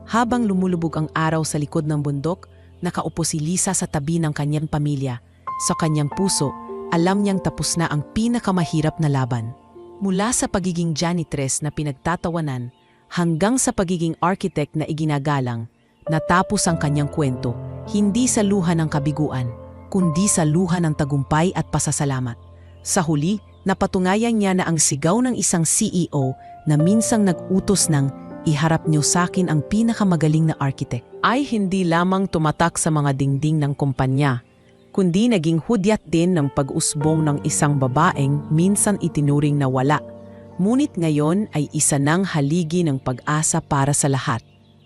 Habang lumulubog ang araw sa likod ng bundok, nakaupo si Liza sa tabi ng kanyang pamilya. Sa kanyang puso, alam niyang tapos na ang pinakamahirap na laban. Mula sa pagiging janitress na pinagtatawanan hanggang sa pagiging architect na iginagalang, natapos ang kanyang kwento, hindi sa luha ng kabiguan, kundi sa luha ng tagumpay at pasasalamat. Sa huli, napatunayan niya na ang sigaw ng isang CEO na minsang nag-utos ng "iharap niyo sa akin ang pinakamagaling na architect" ay hindi lamang tumatak sa mga dingding ng kumpanya, kundi naging hudyat din ng pag-usbong ng isang babaeng minsan itinuring na wala, ngunit ngayon ay isa ng haligi ng pag-asa para sa lahat.